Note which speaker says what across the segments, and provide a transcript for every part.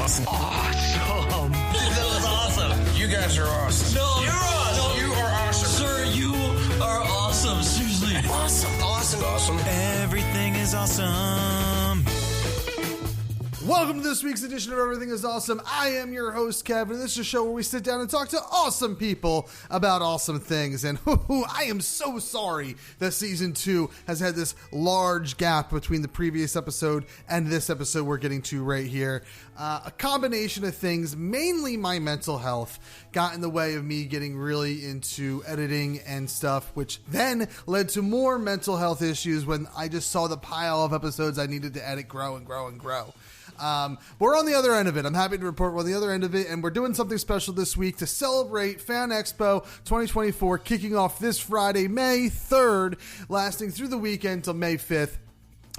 Speaker 1: awesome.
Speaker 2: Awesome.
Speaker 1: That was awesome. You guys are awesome.
Speaker 2: No,
Speaker 1: You're awesome.
Speaker 2: no,
Speaker 1: You are awesome.
Speaker 2: Sir, you are awesome. Seriously.
Speaker 1: Awesome. Awesome. Awesome.
Speaker 3: Everything is awesome.
Speaker 4: Welcome to this week's edition of Everything is Awesome. I am your host, Kev, and this is a show where we sit down and talk to awesome people about awesome things. And I am so sorry that Season 2 has had this large gap between the previous episode and this episode we're getting to right here. A combination of things, mainly my mental health, got in the way of me getting really into editing and stuff, which then led to more mental health issues when I just saw the pile of episodes I needed to edit grow and grow and grow. We're on the other end of it. I'm happy to report we're on the other end of it, and we're doing something special this week to celebrate Fan Expo 2024, kicking off this Friday, May 3rd, lasting through the weekend till May 5th.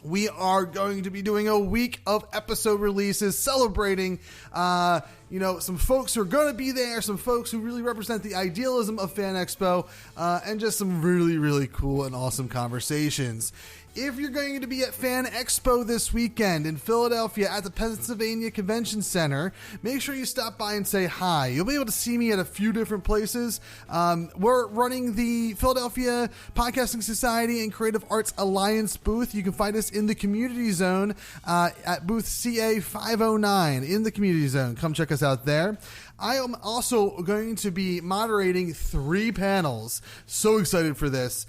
Speaker 4: We are going to be doing a week of episode releases, celebrating, some folks who are going to be there, some folks who really represent the idealism of Fan Expo, and just some really, really cool and awesome conversations. If you're going to be at Fan Expo this weekend in Philadelphia at the Pennsylvania Convention Center, make sure you stop by and say hi. You'll be able to see me at a few different places. We're running the Philadelphia Podcasting Society and Creative Arts Alliance booth. You can find us in the Community Zone at booth CA 509 in the Community Zone. Come check us out there. I am also going to be moderating 3 panels. So excited for this.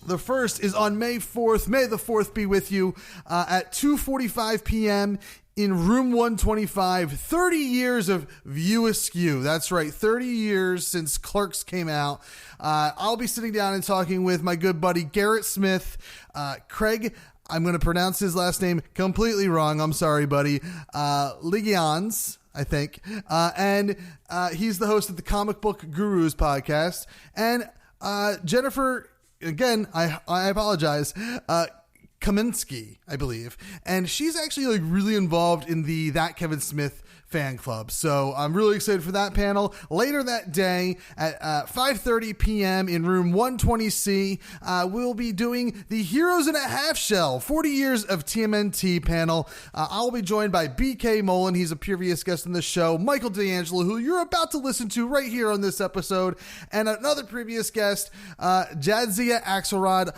Speaker 4: The first is on May 4th. May the 4th be with you at 2:45 p.m. in room 125. 30 years of View Askew. That's right. 30 years since Clerks came out. I'll be sitting down and talking with my good buddy Garrett Smith, Craig. I'm going to pronounce his last name completely wrong. I'm sorry, buddy. Ligians, I think. And he's the host of the Comic Book Gurus podcast. And Jennifer... Again, I apologize. Kaminsky, I believe. And she's actually really involved in the That Kevin Smith fan club. So I'm really excited for that panel. Later that day at 5:30 p.m. in room 120C, we'll be doing the Heroes in a Half Shell 40 Years of TMNT panel. I'll be joined by BK Mullen. He's a previous guest on the show. Michael DeAngelo, who you're about to listen to right here on this episode. And another previous guest, Jadzia Axelrod,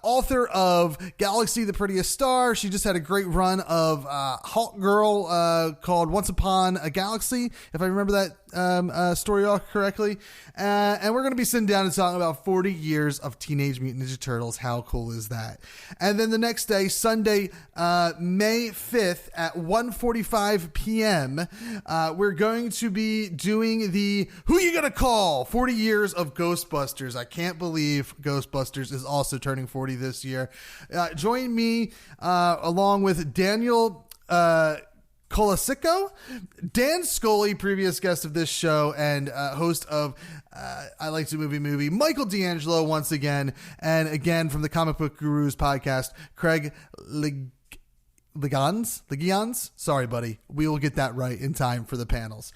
Speaker 4: author of Galaxy the Prettiest Star. She just had a great run of Hawk Girl called Once Upon a Galaxy, if I remember that story arc correctly. And we're going to be sitting down and talking about 40 years of Teenage Mutant Ninja Turtles. How cool is that? And then the next day, Sunday, May 5th at 1:45 p.m., we're going to be doing the Who You Gonna Call? 40 Years of Ghostbusters. I can't believe Ghostbusters is also turning 40 this year. Join me along with Daniel Colasico, Dan Scully, previous guest of this show and host of I Like to Movie, Michael DeAngelo once again, and again from the Comic Book Gurus podcast, Craig Ligians. Sorry, buddy. We will get that right in time for the panels.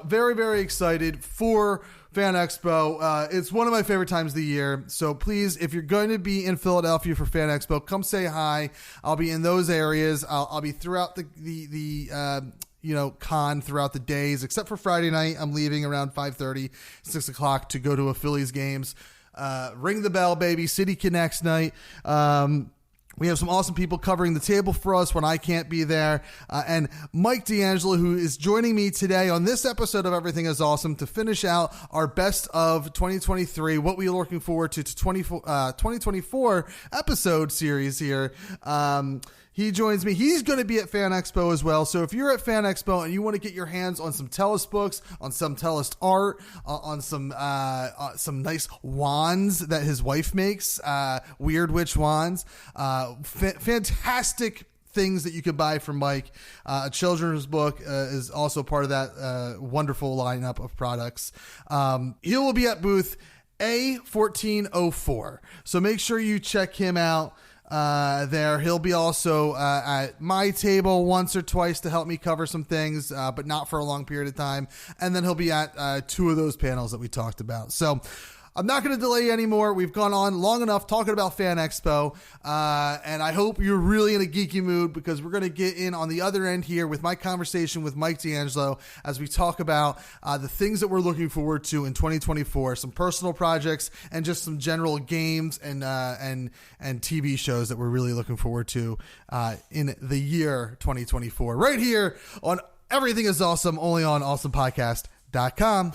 Speaker 4: Very, very excited for Fan Expo. It's one of my favorite times of the year. So please, if you're going to be in Philadelphia for Fan Expo, come say hi. I'll be in those areas. I'll be throughout the con throughout the days, except for Friday night. I'm leaving around 5:30, 6 o'clock to go to a Phillies games. Ring the bell, baby. City Connects night. We have some awesome people covering the table for us when I can't be there. And Mike DeAngelo, who is joining me today on this episode of Everything is Awesome to finish out our best of 2023, what we are looking forward to 2024 episode series here. He joins me. He's going to be at Fan Expo as well. So if you're at Fan Expo and you want to get your hands on some Tellest books, on some Tellest art, on some nice wands that his wife makes, Weird Witch wands, fantastic things that you could buy from Mike. A children's book is also part of that wonderful lineup of products. He will be at booth A1404. So make sure you check him out. There. He'll be also at my table once or twice to help me cover some things, but not for a long period of time. And then he'll be at 2 of those panels that we talked about. So I'm not going to delay you anymore. We've gone on long enough talking about Fan Expo, and I hope you're really in a geeky mood because we're going to get in on the other end here with my conversation with Mike DeAngelo as we talk about the things that we're looking forward to in 2024, some personal projects, and just some general games and TV shows that we're really looking forward to in the year 2024. Right here on Everything is Awesome, only on awesomepodcast.com.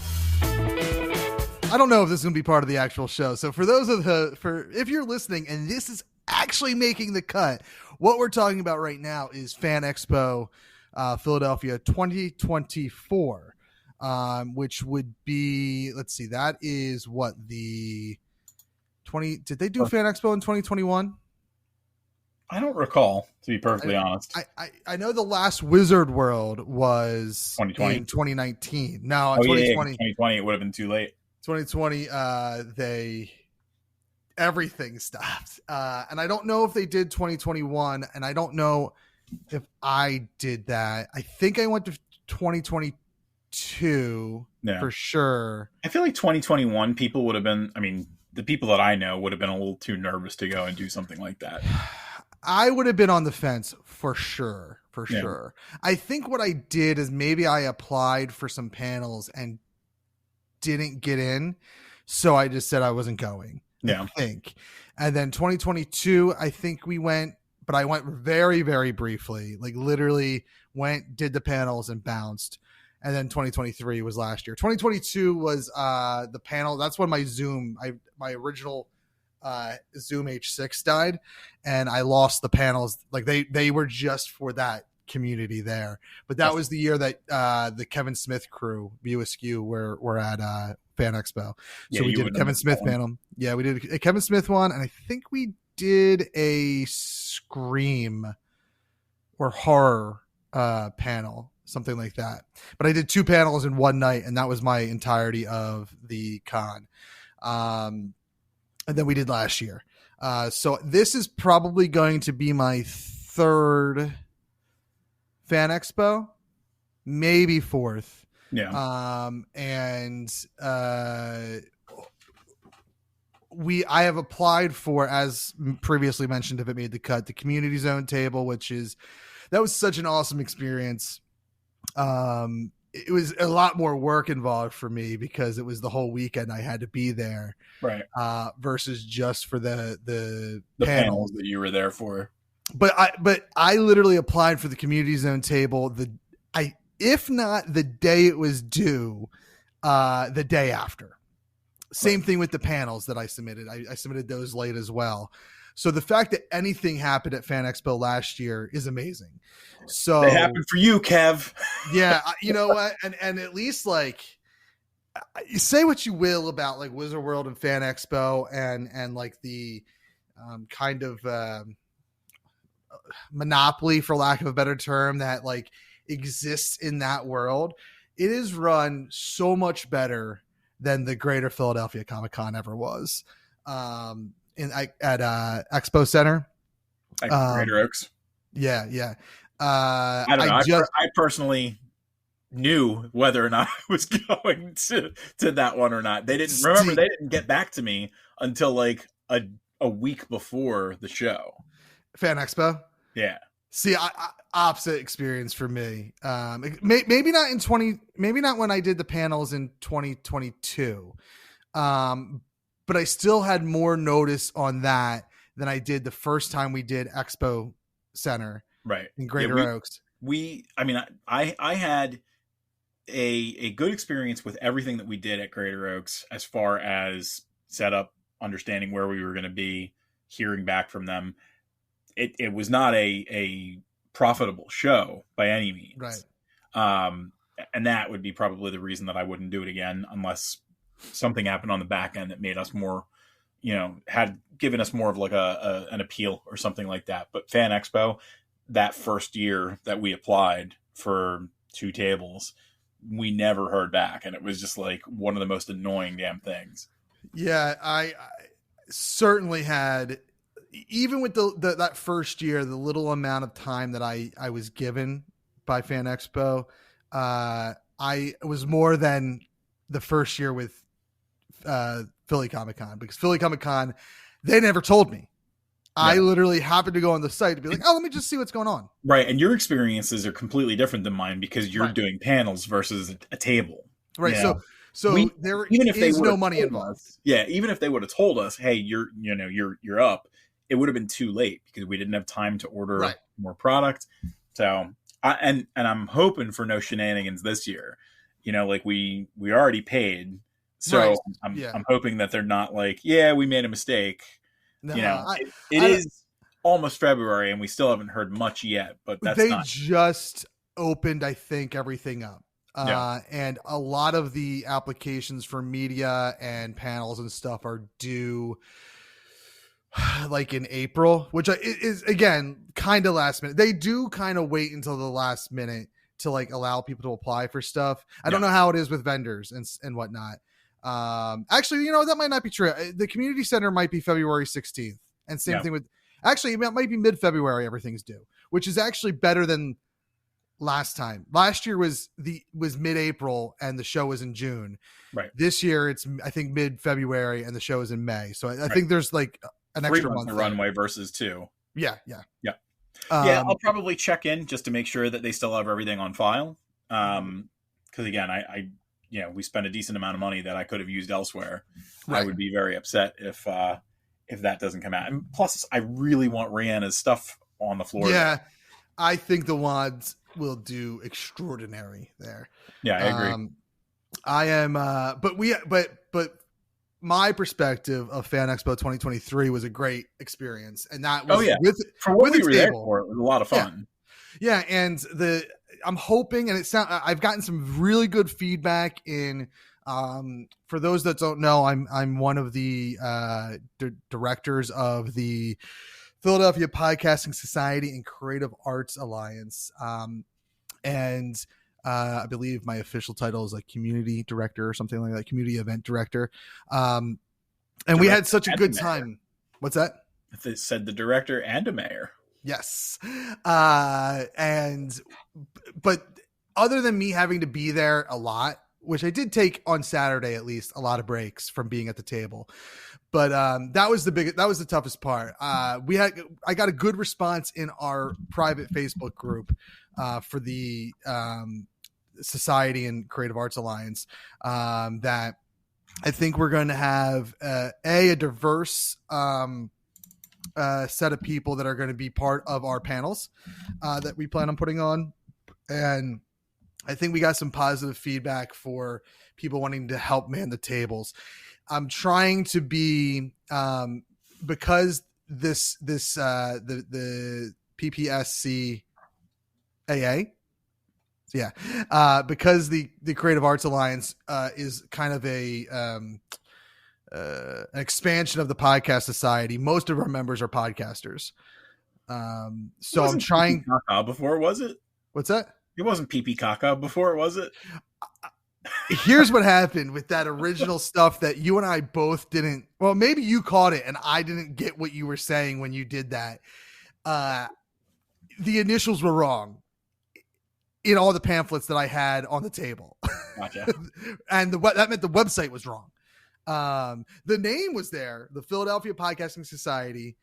Speaker 4: I don't know if this is going to be part of the actual show. So for those if you're listening and this is actually making the cut, what we're talking about right now is Fan Expo Philadelphia 2024, which would be, let's see, that is what did they do Fan Expo in 2021?
Speaker 5: I don't recall, to be perfectly honest.
Speaker 4: I know the last Wizard World was
Speaker 5: 2020.
Speaker 4: In 2019. No,
Speaker 5: 2020 it would have been too late.
Speaker 4: 2020, everything stopped. And I don't know if they did 2021, and I don't know if I did that. I think I went to 2022 for sure.
Speaker 5: I feel like 2021 people would have been, the people that I know would have been a little too nervous to go and do something like that.
Speaker 4: I would have been on the fence for sure. Sure. I think what I did is maybe I applied for some panels and didn't get in, so I just said I wasn't going. I think. And then 2022, I think we went, but I went very, very briefly, like literally went, did the panels and bounced. And then 2023 was last year. 2022 was the panel. That's when my original Zoom H6 died, and I lost the panels. Like they were just for that community there, but that was the year that the Kevin Smith crew, View Askew, were at Fan Expo. So we did a Kevin Smith panel. Yeah, we did a Kevin Smith one, and I think we did a Scream or horror panel, something like that. But I did 2 panels in one night, and that was my entirety of the con. And then we did last year. So this is probably going to be my 3rd Fan Expo, maybe 4th.
Speaker 5: Yeah.
Speaker 4: I have applied for, as previously mentioned, if it made the cut, the community zone table, that was such an awesome experience. It was a lot more work involved for me because it was the whole weekend I had to be there,
Speaker 5: right?
Speaker 4: Versus just for the
Speaker 5: panels that you were there for.
Speaker 4: But I literally applied for the community zone table if not the day it was due, the day after. Same thing with the panels that I submitted. I submitted those late as well. So the fact that anything happened at Fan Expo last year is amazing. So
Speaker 5: it happened for you, Kev.
Speaker 4: Yeah, you know what? And at least, like, you say what you will about like Wizard World and Fan Expo and like the kind of monopoly, for lack of a better term, that like exists in that world. It is run so much better than the Greater Philadelphia Comic Con ever was. At Expo Center,
Speaker 5: Greater Oaks.
Speaker 4: Yeah.
Speaker 5: I don't know. I personally knew whether or not I was going to that one or not. They didn't get back to me until like a week before the show.
Speaker 4: Fan Expo.
Speaker 5: Yeah.
Speaker 4: See, opposite experience for me. Maybe not when I did the panels in 2022. But I still had more notice on that than I did the first time we did Expo Center,
Speaker 5: right,
Speaker 4: in Greater Oaks.
Speaker 5: I had a good experience with everything that we did at Greater Oaks, as far as setup, understanding where we were going to be, hearing back from them. It was not a profitable show by any means,
Speaker 4: right?
Speaker 5: And that would be probably the reason that I wouldn't do it again, unless something happened on the back end that made us more, had given us more of like an appeal or something like that. But Fan Expo, that first year that we applied for 2 tables, we never heard back. And it was just like one of the most annoying damn things.
Speaker 4: Yeah. I certainly had, even with that first year, the little amount of time that I was given by Fan Expo, I was more than the first year with Philly Comic-Con, because Philly Comic-Con, they never told me. I literally happened to go on the site to be like, oh, let me just see what's going on.
Speaker 5: Right. And your experiences are completely different than mine because you're doing panels versus a table.
Speaker 4: Right.
Speaker 5: You know?
Speaker 4: So there
Speaker 5: even if
Speaker 4: is no money involved.
Speaker 5: Even if they would have told us, hey, you're up, it would have been too late because we didn't have time to order more product. So I'm hoping for no shenanigans this year. Like we already paid. So I'm hoping that they're not like, we made a mistake. No, it is almost February and we still haven't heard much yet, but they
Speaker 4: just opened, I think, everything up. And a lot of the applications for media and panels and stuff are due like in April, which is again, kind of last minute. They do kind of wait until the last minute to like allow people to apply for stuff. I don't know how it is with vendors and whatnot. Actually, that might not be true. The community center might be February 16th, and same thing with, actually, it might be mid-February. Everything's due, which is actually better than last time. Last year was mid-April and the show was in June. Right. This year it's, I think, mid-February and the show is in May. So I think there's like an extra month
Speaker 5: runway versus 2.
Speaker 4: Yeah.
Speaker 5: I'll probably check in just to make sure that they still have everything on file. Because again, I we spent a decent amount of money that I could have used elsewhere. I would be very upset if that doesn't come out. And plus, I really want Rihanna's stuff on the floor.
Speaker 4: Yeah, I think the wads will do extraordinary there.
Speaker 5: Yeah, I agree.
Speaker 4: I am, but my perspective of Fan Expo 2023 was a great experience, and that was
Speaker 5: for what we were there for, it was a lot of fun.
Speaker 4: Yeah, and I'm hoping, and I've gotten some really good feedback in. For those that don't know, I'm one of the directors of the Philadelphia Podcasting Society and Creative Arts Alliance, and I believe my official title is like community director or something like that, community event director. And we had such a good time. What's that?
Speaker 5: They said the director and a mayor.
Speaker 4: Yes. But other than me having to be there a lot, which I did take on Saturday, at least a lot of breaks from being at the table. But that was the toughest part. I got a good response in our private Facebook group for the Society and Creative Arts Alliance that I think we're going to have a diverse set of people that are going to be part of our panels that we plan on putting on. And I think we got some positive feedback for people wanting to help man the tables. I'm trying to be because the PPSC AA. Because the Creative Arts Alliance is kind of an expansion of the Podcast Society. Most of our members are podcasters. So I'm trying.
Speaker 5: Before, was it?
Speaker 4: What's that?
Speaker 5: It wasn't pee caca before, was it?
Speaker 4: Here's what happened with that original stuff that you and I both didn't. Well, maybe you caught it and I didn't get what you were saying when you did that. The initials were wrong in all the pamphlets that I had on the table.
Speaker 5: Gotcha.
Speaker 4: And that meant the website was wrong. The name was there. The Philadelphia Podcasting Society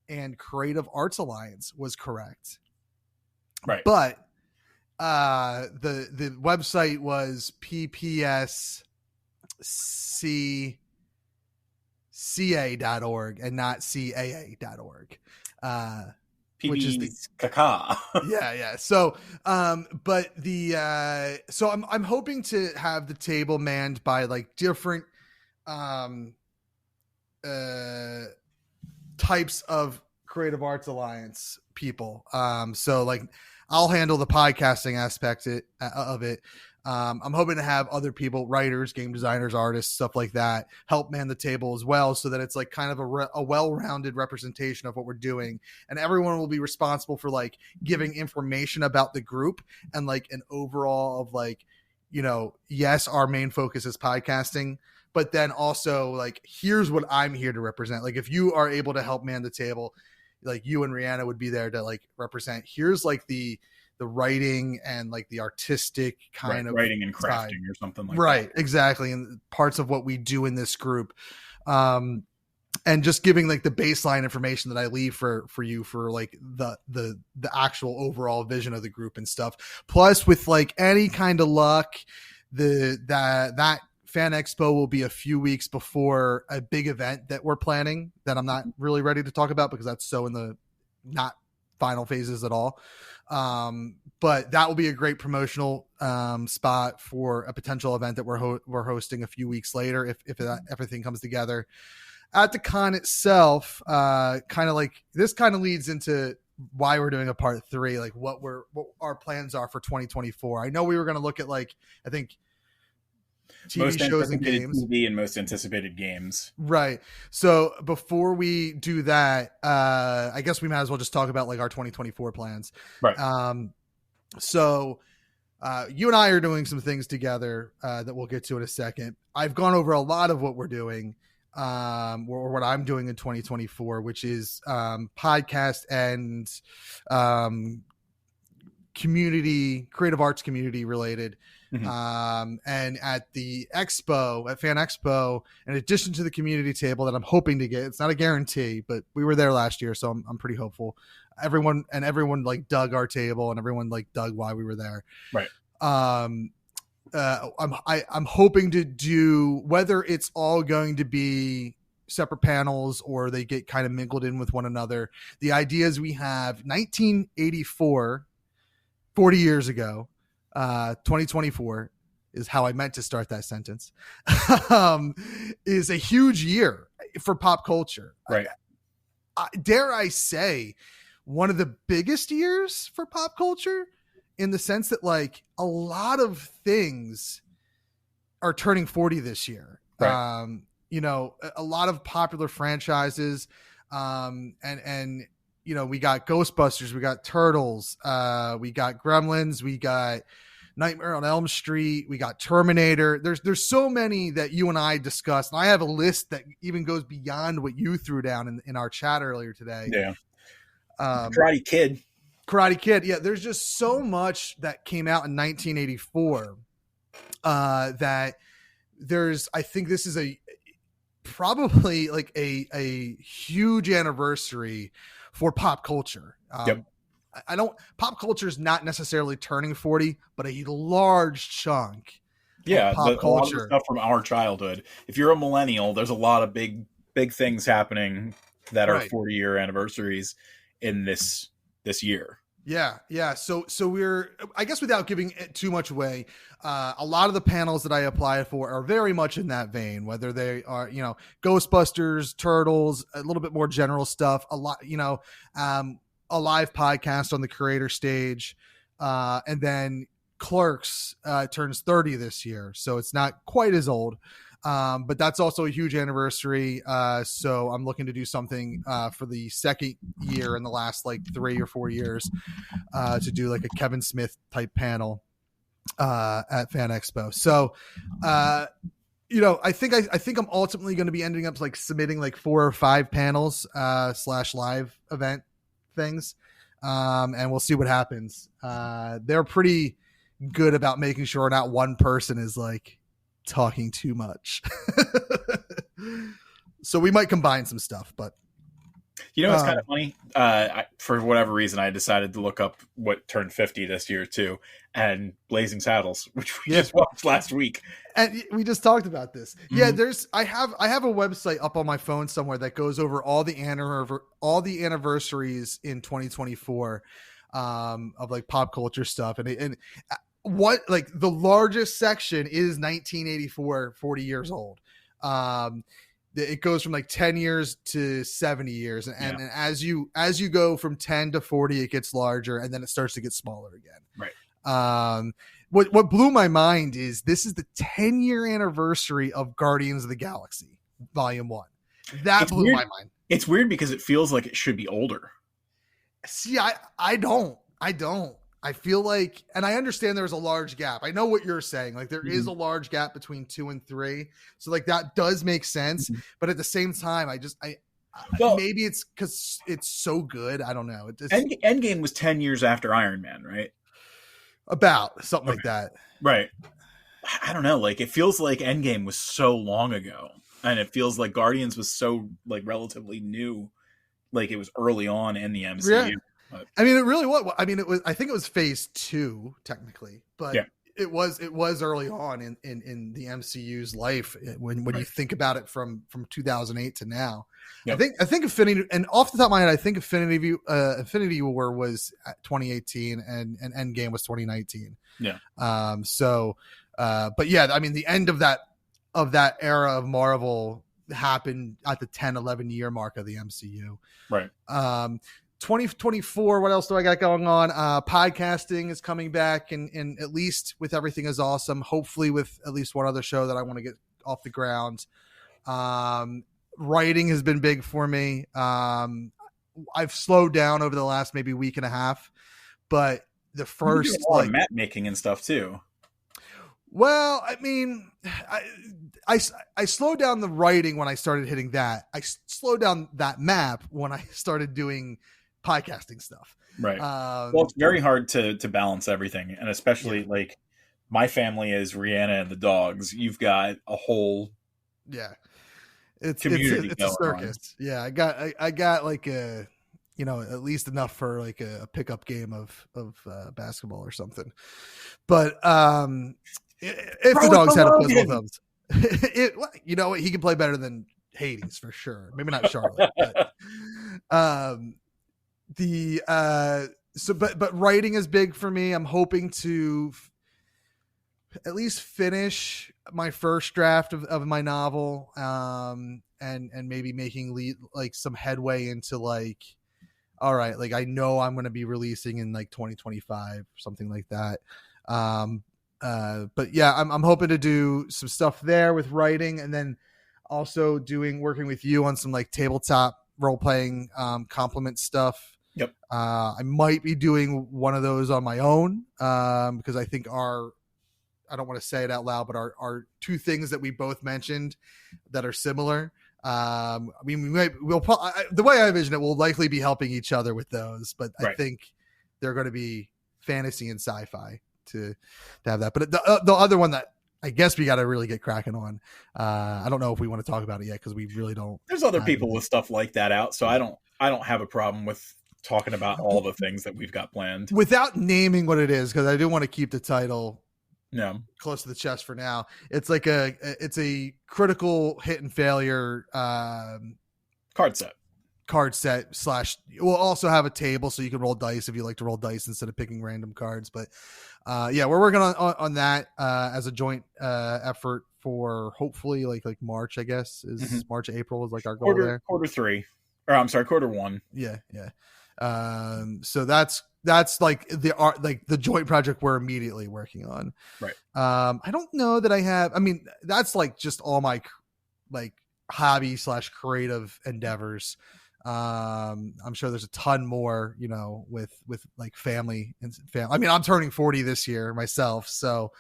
Speaker 4: and Creative Arts Alliance was correct.
Speaker 5: Right.
Speaker 4: But the website was ppsca.org and not caa.org. Which is the
Speaker 5: caca.
Speaker 4: Yeah. So, but so I'm hoping to have the table manned by like different, types of Creative Arts Alliance people. So like I'll handle the podcasting aspect of it. I'm hoping to have other people, writers, game designers, artists, stuff like that, help man the table as well, so that it's like kind of a well-rounded representation of what we're doing. And everyone will be responsible for like giving information about the group and like an overall of like, yes, our main focus is podcasting, but then also like, here's what I'm here to represent. Like if you are able to help man the table, like you and Rihanna would be there to like represent, here's like the writing and like the artistic kind of
Speaker 5: writing and crafting or something like that.
Speaker 4: Right. Exactly. And parts of what we do in this group. And just giving like the baseline information that I leave for you for like the actual overall vision of the group and stuff. Plus, with like any kind of luck, that Fan Expo will be a few weeks before a big event that we're planning that I'm not really ready to talk about because that's so in the not final phases at all. But that will be a great promotional spot for a potential event that we're hosting a few weeks later if everything comes together. At the con itself, kind of like this kind of leads into why we're doing a part 3, like what our plans are for 2024. I know we were going to look at like, I think TV shows and games.
Speaker 5: TV and most anticipated games.
Speaker 4: Right. So before we do that, I guess we might as well just talk about like our 2024 plans.
Speaker 5: Right.
Speaker 4: So you and I are doing some things together that we'll get to in a second. I've gone over a lot of what we're doing. Or what I'm doing in 2024, which is podcast and creative arts community related. Mm-hmm. And at the expo, at Fan Expo, in addition to the community table that I'm hoping to get, it's not a guarantee, but we were there last year, so I'm pretty hopeful. Everyone like dug our table, and everyone like dug why we were there.
Speaker 5: Right.
Speaker 4: I'm hoping to do, whether it's all going to be separate panels or they get kind of mingled in with one another. The idea is we have 1984, 40 years ago, 2024 is how I meant to start that sentence, is a huge year for pop culture.
Speaker 5: Right.
Speaker 4: Dare I say one of the biggest years for pop culture, in the sense that like a lot of things are turning 40 this year.
Speaker 5: Right.
Speaker 4: A lot of popular franchises, and we got Ghostbusters, we got Turtles, we got Gremlins, we got Nightmare on Elm Street, we got Terminator. There's so many that you and I discussed, and I have a list that even goes beyond what you threw down in our chat earlier today.
Speaker 5: Yeah. Karate Kid.
Speaker 4: Yeah. There's just so much that came out in 1984 that I think this is probably like a huge anniversary for pop culture.
Speaker 5: Yep.
Speaker 4: Pop culture is not necessarily turning 40, but a large chunk.
Speaker 5: Yeah.
Speaker 4: Pop culture.
Speaker 5: A lot of the stuff from our childhood. If you're a millennial, there's a lot of big things happening that are 40-year anniversaries in this year.
Speaker 4: Yeah. So we're, I guess without giving it too much away, a lot of the panels that I apply for are very much in that vein, whether they are, Ghostbusters, Turtles, a little bit more general stuff, a lot, a live podcast on the creator stage. And then Clerks turns 30 this year. So it's not quite as old. But that's also a huge anniversary. So I'm looking to do something for the second year in the last like 3 or 4 years to do like a Kevin Smith type panel at Fan Expo. So, I think I'm ultimately going to be ending up like submitting like 4 or 5 panels / live event things. And we'll see what happens. They're pretty good about making sure not one person is like talking too much. So we might combine some stuff, but
Speaker 5: it's kind of funny. For whatever reason, I decided to look up what turned 50 this year too, and Blazing Saddles, which we just watched last week.
Speaker 4: And we just talked about this. Mm-hmm. Yeah, I have a website up on my phone somewhere that goes over all the anniversaries in 2024 of like pop culture stuff, and what like the largest section is 1984, 40 years old. It goes from like 10 years to 70 years. And as you go from 10 to 40, it gets larger, and then it starts to get smaller again.
Speaker 5: Right.
Speaker 4: What blew my mind is this is the 10-year anniversary of Guardians of the Galaxy Volume 1. That blew my mind.
Speaker 5: It's weird because it feels like it should be older.
Speaker 4: See, I don't. I feel like, and I understand there's a large gap. I know what you're saying. Like there is a large gap between 2 and 3. So like that does make sense. Mm-hmm. But at the same time, maybe it's because it's so good. I don't know.
Speaker 5: Endgame was 10 years after Iron Man, right?
Speaker 4: About something like that.
Speaker 5: Right. I don't know. Like it feels like Endgame was so long ago. and it feels like Guardians was so like relatively new, like it was early on in the MCU.
Speaker 4: Yeah.
Speaker 5: But,
Speaker 4: I mean, it really was. I mean, it was. I think it was phase 2 technically, but
Speaker 5: Yeah.
Speaker 4: it was early on in the MCU's life when
Speaker 5: Right.
Speaker 4: you think about it from 2008 to now.
Speaker 5: Yep.
Speaker 4: I think Infinity, and off the top of my head, I think Infinity War was 2018 and Endgame was 2019.
Speaker 5: Yeah.
Speaker 4: But yeah, I mean, the end of that era of Marvel happened at the 10-11 year mark of the MCU.
Speaker 5: Right.
Speaker 4: 2024, what else do I got going on? Podcasting is coming back, and at least with Everything Is Awesome, hopefully with at least one other show that I want to get off the ground. Writing has been big for me. I've slowed down over the last maybe week and a half, but the first
Speaker 5: map making and stuff too.
Speaker 4: Well, I mean, I slowed down the writing when I started hitting that. I slowed down that map when I started doing podcasting stuff.
Speaker 5: Right. Well, it's very hard to balance everything. And especially like my family is Rihanna and the dogs. You've got a whole community.
Speaker 4: It's a circus. On. Yeah. I got like a, at least enough for like a pickup game of basketball or something. But if the dogs had a puzzle thumbs, he can play better than Hades for sure. Maybe not Charlotte, but but writing is big for me. I'm hoping to at least finish my first draft of my novel, and maybe making like some headway into like, all right, like I know I'm going to be releasing in like 2025, something like that. But yeah, I'm hoping to do some stuff there with writing, and then also working with you on some like tabletop role playing compliment stuff.
Speaker 5: Yep.
Speaker 4: I might be doing one of those on my own, because I think I don't want to say it out loud, but our two things that we both mentioned that are similar. I mean, the way I envision it, we'll likely be helping each other with those, but right. I think they're going to be fantasy and sci-fi to have that. But the other one that I guess we got to really get cracking on. I don't know if we want to talk about it yet, because we really don't.
Speaker 5: There's other people with stuff like that out, so I don't have a problem with talking about all the things that we've got planned
Speaker 4: without naming what it is, because I do want to keep the title
Speaker 5: close
Speaker 4: to the chest for now. It's like it's a critical hit and failure
Speaker 5: card set
Speaker 4: / we'll also have a table so you can roll dice if you like to roll dice instead of picking random cards. But we're working on that as a joint effort for hopefully like March, I guess is March, April is like our goal there.
Speaker 5: Quarter 1.
Speaker 4: Yeah. So that's like the joint project we're immediately working on.
Speaker 5: Right.
Speaker 4: I don't know that I have, I mean, that's like just all my like hobby / creative endeavors. I'm sure there's a ton more, with like family and family. I mean, I'm turning 40 this year myself. So,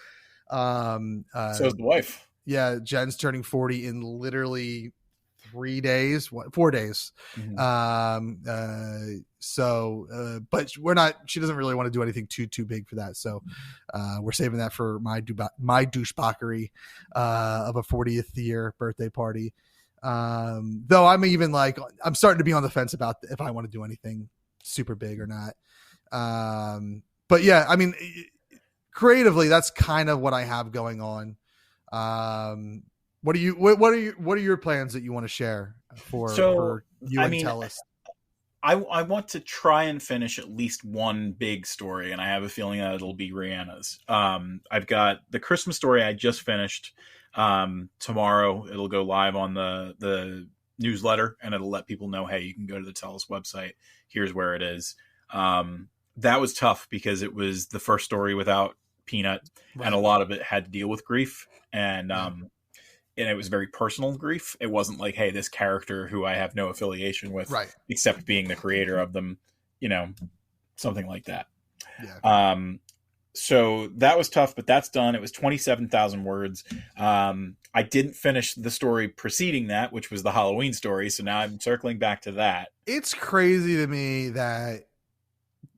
Speaker 5: so is the wife.
Speaker 4: Yeah. Jen's turning 40 in literally 4 days. Mm-hmm. But she doesn't really want to do anything too big for that. So, we're saving that for my douchebaggery, of a 40th year birthday party. Though I'm even like, I'm starting to be on the fence about if I want to do anything super big or not. But yeah, I mean, creatively, that's kind of what I have going on. What are your plans that you want to share for you and Tellest?
Speaker 5: I want to try and finish at least one big story, and I have a feeling that it'll be Rihanna's. I've got the Christmas story I just finished. Tomorrow it'll go live on the newsletter, and it'll let people know, hey, you can go to the Tellest website. Here's where it is. That was tough because it was the first story without Peanut, right. And a lot of it had to deal with grief, and it was very personal grief. It wasn't like, hey, this character who I have no affiliation with,
Speaker 4: right, except
Speaker 5: being the creator of them, something like that.
Speaker 4: Yeah.
Speaker 5: So that was tough, but that's done. It was 27,000 words. I didn't finish the story preceding that, which was the Halloween story. So now I'm circling back to that.
Speaker 4: It's crazy to me that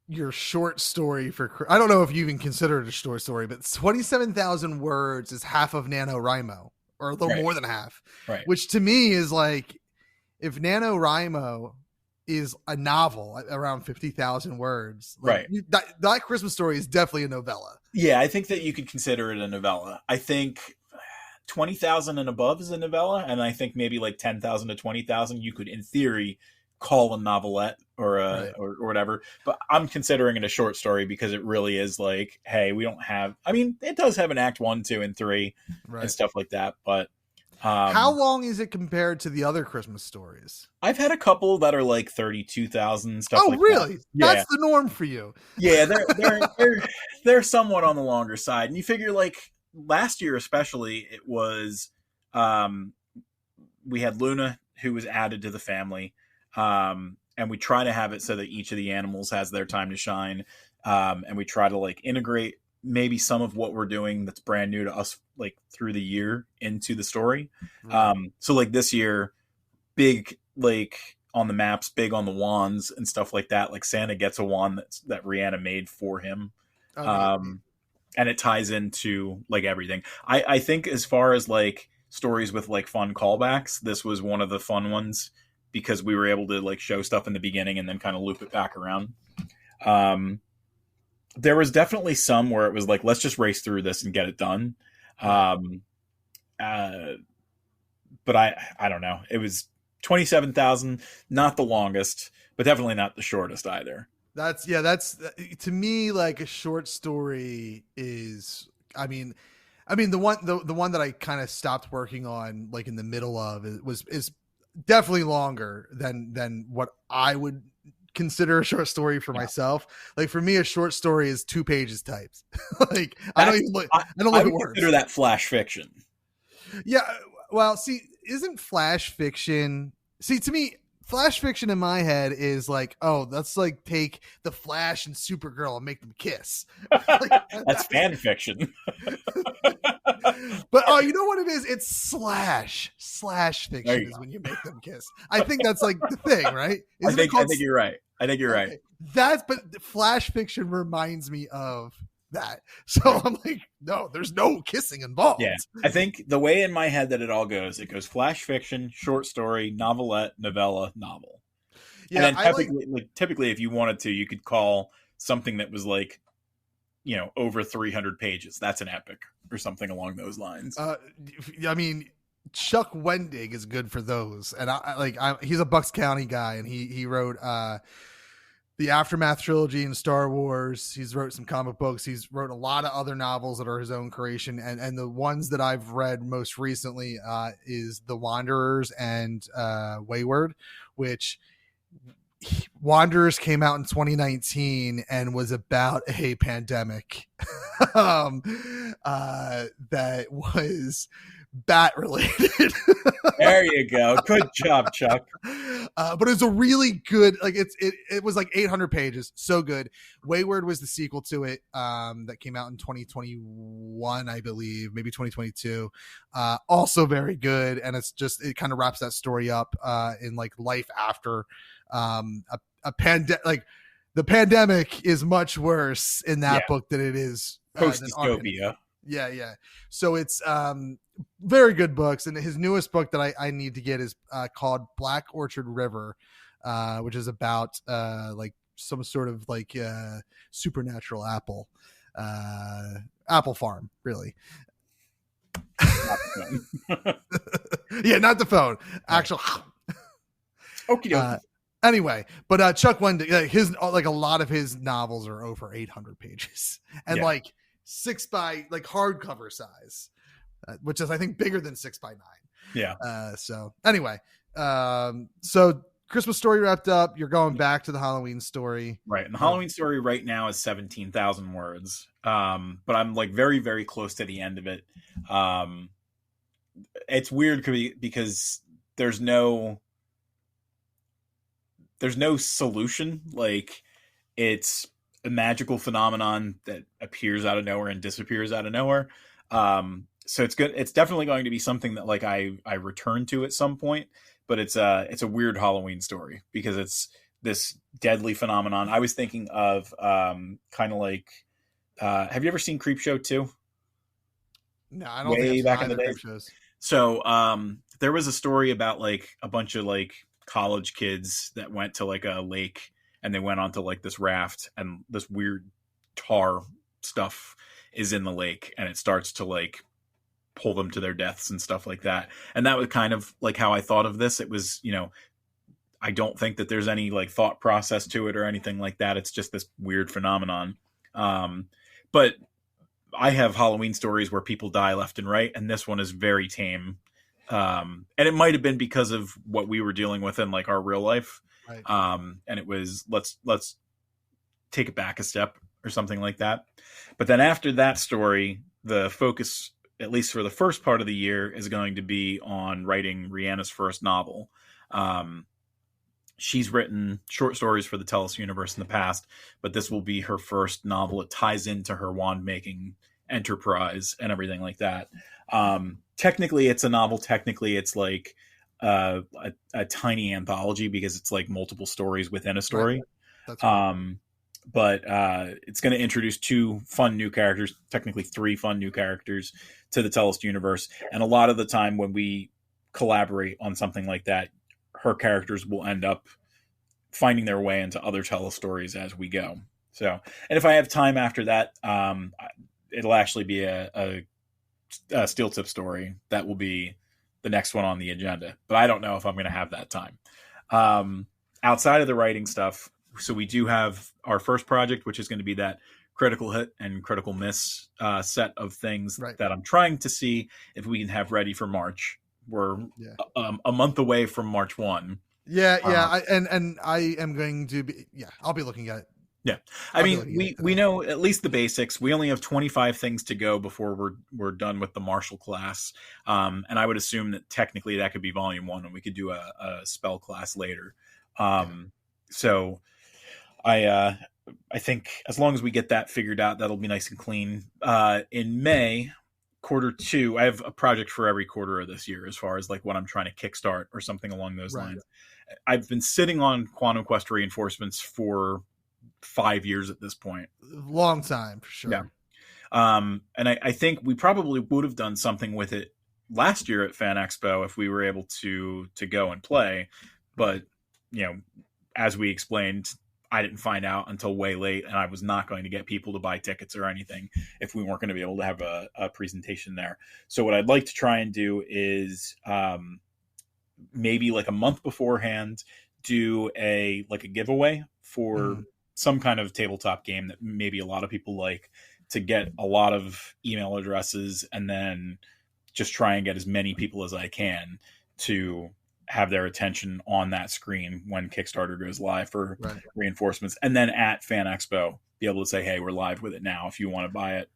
Speaker 4: your short story I don't know if you even consider it a short story, but 27,000 words is half of NaNoWriMo or a little more than half.
Speaker 5: Right.
Speaker 4: Which to me is like, if NaNoWriMo is a novel at around 50,000 words, like, that Christmas Story is definitely a novella.
Speaker 5: Yeah, I think that you could consider it a novella. I think 20,000 and above is a novella, and I think maybe like 10,000 to 20,000 you could, in theory, call a novelette or or whatever. But I'm considering it a short story because it really is like, hey, we don't have. I mean, it does have an act 1, 2, and 3 and stuff like that, but.
Speaker 4: How long is it compared to the other Christmas stories?
Speaker 5: I've had a couple that are like 32,000 stuff. Oh, like
Speaker 4: really?
Speaker 5: That.
Speaker 4: That's the norm for you.
Speaker 5: Yeah, they're somewhat on the longer side, and you figure like last year especially, it was we had Luna who was added to the family, and we try to have it so that each of the animals has their time to shine, and we try to like integrate maybe some of what we're doing that's brand new to us, like through the year into the story. So like this year, big, like on the maps, big on the wands and stuff like that. Like Santa gets a wand that Rihanna made for him. And it ties into like everything. I think as far as like stories with like fun callbacks, this was one of the fun ones because we were able to like show stuff in the beginning and then kind of loop it back around. There was definitely some where it was like, let's just race through this and get it done. But I don't know. It was 27,000, not the longest, but definitely not the shortest either.
Speaker 4: That's to me, like a short story is, I mean, the one that I kind of stopped working on like in the middle of is definitely longer than what I would consider a short story for myself. Like for me, a short story is 2 pages typed. Like I don't look at words.
Speaker 5: Consider that flash fiction.
Speaker 4: Yeah. Well, see, isn't flash fiction? See, to me, flash fiction in my head is like, oh, that's like take the Flash and Supergirl and make them kiss. Like,
Speaker 5: that's fan fiction.
Speaker 4: But you know what it is? It's slash fiction is when you make them kiss. I think that's like the thing, right?
Speaker 5: I think you're right. Right.
Speaker 4: But flash fiction reminds me of that. So I'm like, no, there's no kissing involved.
Speaker 5: Yeah. I think the way in my head that it all goes, it goes flash fiction, short story, novelette, novella, novel. Yeah. And then typically if you wanted to, you could call something that was like, you know, over 300 pages. That's an epic or something along those lines.
Speaker 4: I mean, Chuck Wendig is good for those. And he's a Bucks County guy, and he wrote the Aftermath trilogy in Star Wars. He's wrote some comic books. He's wrote a lot of other novels that are his own creation. And the ones that I've read most recently is The Wanderers and Wyrd, which Wanderers came out in 2019 and was about a pandemic that was bat related.
Speaker 5: There you go. Good job, Chuck.
Speaker 4: But it's a really good, like it was like 800 pages. So good. Wyrd was the sequel to it that came out in 2021, I believe, maybe 2022. Also very good. And it kind of wraps that story up in like life after a pandemic. Like the pandemic is much worse in that book than it is
Speaker 5: post-dystopia.
Speaker 4: Yeah. So it's very good books. And his newest book that I need to get is called Black Orchard River, which is about like some sort of like supernatural apple farm, really. Yeah, not the phone. Actual.
Speaker 5: Okay.
Speaker 4: Anyway, but Chuck Wendig, his like a lot of his novels are over 800 pages and like 6 by like hardcover size, which is I think bigger than 6 by 9.
Speaker 5: Yeah.
Speaker 4: So anyway, so Christmas Story wrapped up. You're going back to the Halloween story,
Speaker 5: right? And the Halloween story right now is 17,000 words. But I'm like very, very close to the end of it. It's weird because there's no solution. Like it's a magical phenomenon that appears out of nowhere and disappears out of nowhere. So it's good. It's definitely going to be something that like I return to at some point, but it's a weird Halloween story because it's this deadly phenomenon. I was thinking of kind of like, have you ever seen Creepshow 2?
Speaker 4: No, I don't
Speaker 5: Way
Speaker 4: think
Speaker 5: back in the day. So there was a story about like a bunch of like college kids that went to like a lake and they went onto like this raft and this weird tar stuff is in the lake and it starts to like pull them to their deaths and stuff like that. And that was kind of like how I thought of this. It was, I don't think that there's any like thought process to it or anything like that. It's just this weird phenomenon. But I have Halloween stories where people die left and right, and this one is very tame. And it might have been because of what we were dealing with in like our real life.
Speaker 4: Right.
Speaker 5: And it was let's take it back a step or something like that. But then after that story, the focus, at least for the first part of the year, is going to be on writing Rihanna's first novel. She's written short stories for the Tellest universe in the past, but this will be her first novel. It ties into her wand making enterprise and everything like that. Technically it's a novel. Technically it's like a tiny anthology because it's like multiple stories within a story.
Speaker 4: Right. That's right.
Speaker 5: But it's going to introduce 2 fun new characters, technically 3 fun new characters to the Tellest universe. And a lot of the time when we collaborate on something like that, her characters will end up finding their way into other Tellest stories as we go. So, and if I have time after that, it'll actually be a Steel Tip story. That will be the next one on the agenda, but I don't know if I'm going to have that time. Outside of the writing stuff, so we do have our first project, which is going to be that critical hit and critical miss set of things that I'm trying to see if we can have ready for March. We're a month away from March 1.
Speaker 4: Yeah. I am going to be, I'll be looking at it.
Speaker 5: Yeah. I mean, we know at least the basics. We only have 25 things to go before we're done with the Marshall class. And I would assume that technically that could be volume 1 and we could do a spell class later. So I think as long as we get that figured out, that'll be nice and clean. In May, quarter 2, I have a project for every quarter of this year as far as like what I'm trying to kickstart or something along those lines. I've been sitting on Quantum Quest reinforcements for 5 years at this point.
Speaker 4: Long time for sure.
Speaker 5: Yeah. And I think we probably would have done something with it last year at Fan Expo if we were able to go and play. But, as we explained, I didn't find out until way late, and I was not going to get people to buy tickets or anything if we weren't going to be able to have a presentation there. So what I'd like to try and do is maybe like a month beforehand, do a giveaway for some kind of tabletop game that maybe a lot of people like, to get a lot of email addresses and then just try and get as many people as I can to have their attention on that screen when Kickstarter goes live for reinforcements. And then at Fan Expo, be able to say, hey, we're live with it now. If you want to buy it,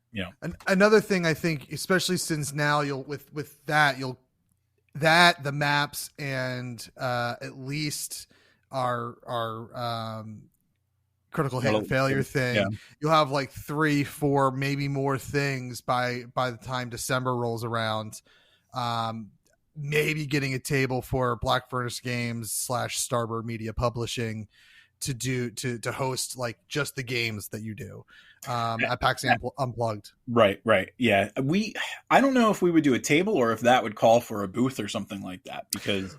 Speaker 4: Another thing I think, especially since now the maps and at least our critical hit and failure thing, you'll have like 3, 4, maybe more things by the time December rolls around. Maybe getting a table for Black Furnace Games / Starbird Media Publishing to host like just the games that you do at PAX Unplugged.
Speaker 5: Right. Yeah. I don't know if we would do a table or if that would call for a booth or something like that, because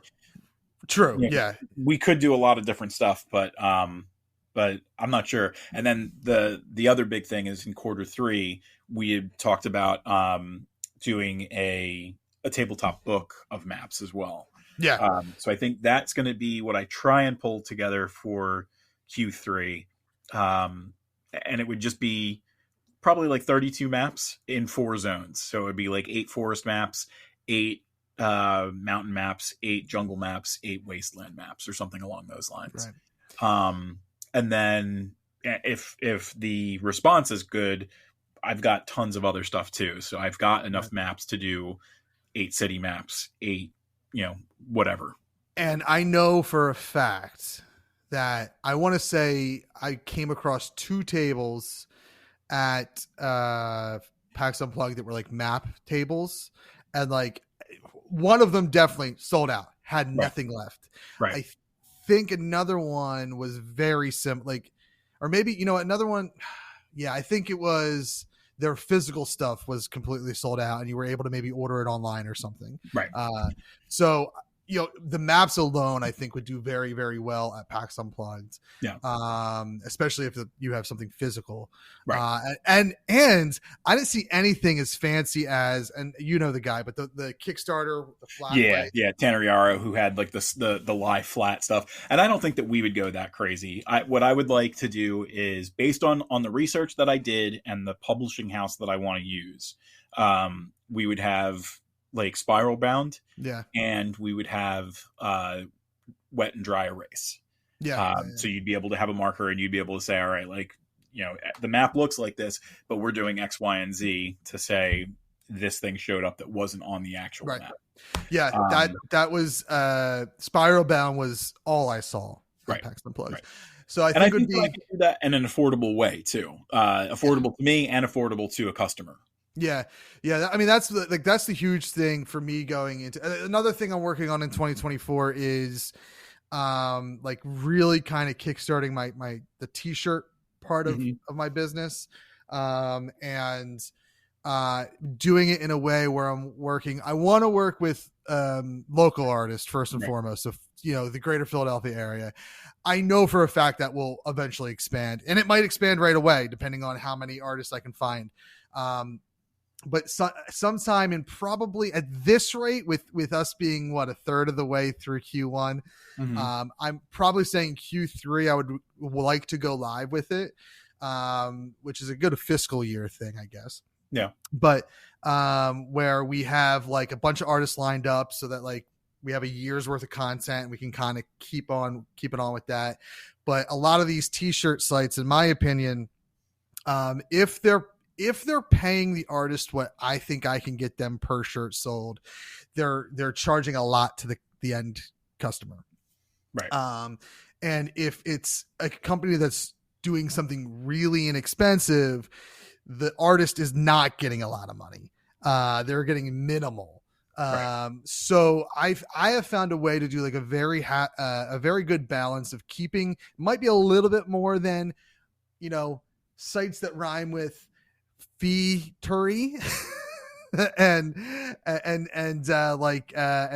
Speaker 5: we could do a lot of different stuff, but I'm not sure. And then the other big thing is in quarter 3, we had talked about doing a tabletop book of maps as well. Yeah. So I think that's going to be what I try and pull together for Q3. And it would just be probably like 32 maps in 4 zones. So it'd be like 8 forest maps, 8 mountain maps, 8 jungle maps, 8 wasteland maps, or something along those lines. Right. And then if the response is good, I've got tons of other stuff too. So I've got enough maps to do 8 city maps, 8, whatever. And
Speaker 4: I know for a fact that I want to say I came across 2 tables at PAX Unplugged that were like map tables, and like one of them definitely sold out, had nothing left. Right. I think another one was very similar, or maybe, another one. Yeah, I think it was their physical stuff was completely sold out and you were able to maybe order it online or something.
Speaker 5: Right.
Speaker 4: So, the maps alone, I think, would do very, very well at PAX Unplugged.
Speaker 5: Yeah.
Speaker 4: Especially if you have something physical.
Speaker 5: Right.
Speaker 4: And I didn't see anything as fancy as, and the guy, but the Kickstarter, the flat.
Speaker 5: Yeah. Tanner Yarrow, who had like the lie flat stuff. And I don't think that we would go that crazy. What I would like to do is, based on the research that I did and the publishing house that I want to use, we would have like spiral bound, and we would have wet and dry erase. So you'd be able to have a marker and you'd be able to say, all right, like, the map looks like this, but we're doing X, Y, and Z to say this thing showed up that wasn't on the actual map.
Speaker 4: Yeah, that was spiral bound was all I saw at PAX Unplugged.
Speaker 5: Right.
Speaker 4: So I think it would be
Speaker 5: I could do that in an affordable way too, affordable to me and affordable to a customer.
Speaker 4: Yeah. I mean, that's the huge thing for me going into. Another thing I'm working on in 2024 is like really kind of kickstarting the t-shirt part of my business, and doing it in a way where I want to work with local artists first and foremost. So, the greater Philadelphia area. I know for a fact that will eventually expand, and it might expand right away depending on how many artists I can find. But sometime in, probably at this rate, with us being a third of the way through Q1, I'm probably saying Q3 I would like to go live with it, which is a good fiscal year thing, I guess.
Speaker 5: Yeah.
Speaker 4: But where we have like a bunch of artists lined up so that like we have a year's worth of content and we can kind of keep it on with that. But a lot of these t-shirt sites, in my opinion, if they're paying the artist what I think I can get them per shirt sold, they're charging a lot to the end customer.
Speaker 5: Right.
Speaker 4: And if it's a company that's doing something really inexpensive, the artist is not getting a lot of money. They're getting minimal.
Speaker 5: Right.
Speaker 4: So I have found a way to do like a very good balance of keeping, might be a little bit more than, sites that rhyme with fee turi and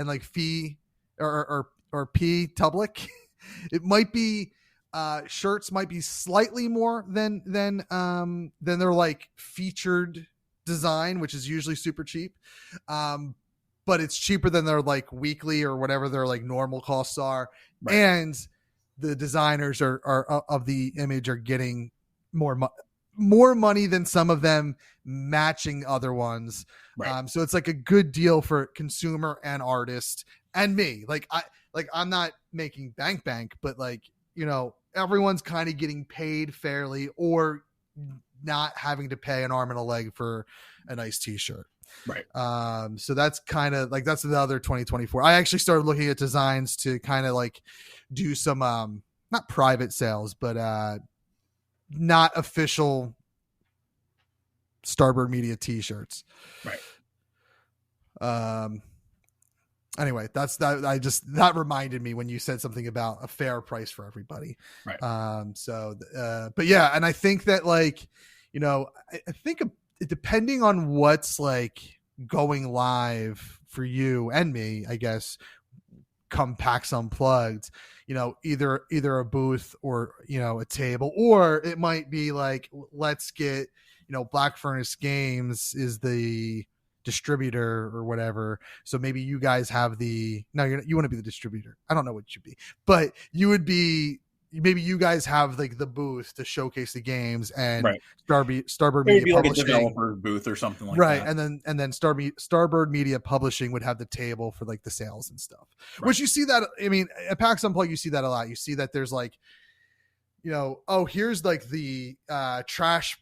Speaker 4: like fee or p public. It might be shirts might be slightly more than their like featured design, which is usually super cheap, but it's cheaper than their like weekly or whatever their like normal costs are. Right. And the designers are of the image are getting more money than some of them, matching other ones. Right. So it's like a good deal for consumer and artist and me. I'm not making bank, but like, everyone's kind of getting paid fairly or not having to pay an arm and a leg for a nice t-shirt.
Speaker 5: Right.
Speaker 4: So that's kind of like, that's the other 2024. I actually started looking at designs to kind of like do some, not private sales, but, not official Starboard Media t-shirts.
Speaker 5: Right.
Speaker 4: Anyway, that reminded me when you said something about a fair price for everybody.
Speaker 5: Right.
Speaker 4: But yeah, and I think that like, I think depending on what's like going live for you and me, I guess, come PAX Unplugged, either a booth or, a table, or it might be like, let's get, Black Furnace Games is the distributor or whatever. So maybe you guys have you want to be the distributor. I don't know what you'd be, but maybe you guys have like the booth to showcase the games, and right. Starboard Media
Speaker 5: like
Speaker 4: Publishing,
Speaker 5: a developer booth or something like
Speaker 4: right.
Speaker 5: that.
Speaker 4: And then Starboard Media Publishing would have the table for like the sales and stuff, right. Which you see that, I mean, at PAX Unplugged, you see that a lot. You see that there's like, here's like the trash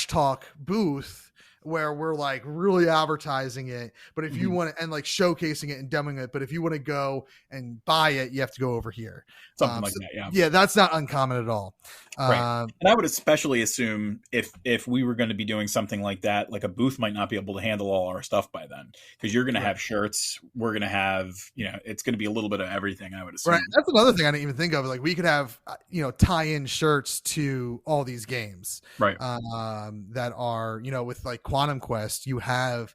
Speaker 4: talk booth where we're like really advertising it, but if you want to, and like showcasing it and demoing it, but if you want to go and buy it, you have to go over here.
Speaker 5: Something like that. Yeah.
Speaker 4: Yeah. That's not uncommon at all.
Speaker 5: Right. And I would especially assume if we were going to be doing something like that, like a booth might not be able to handle all our stuff by then, because you're going to have shirts. We're going to have, it's going to be a little bit of everything, I would assume.
Speaker 4: Right. That's another thing I didn't even think of. Like we could have, tie-in shirts to all these games.
Speaker 5: Right.
Speaker 4: That are, with like Quantum Quest, you have,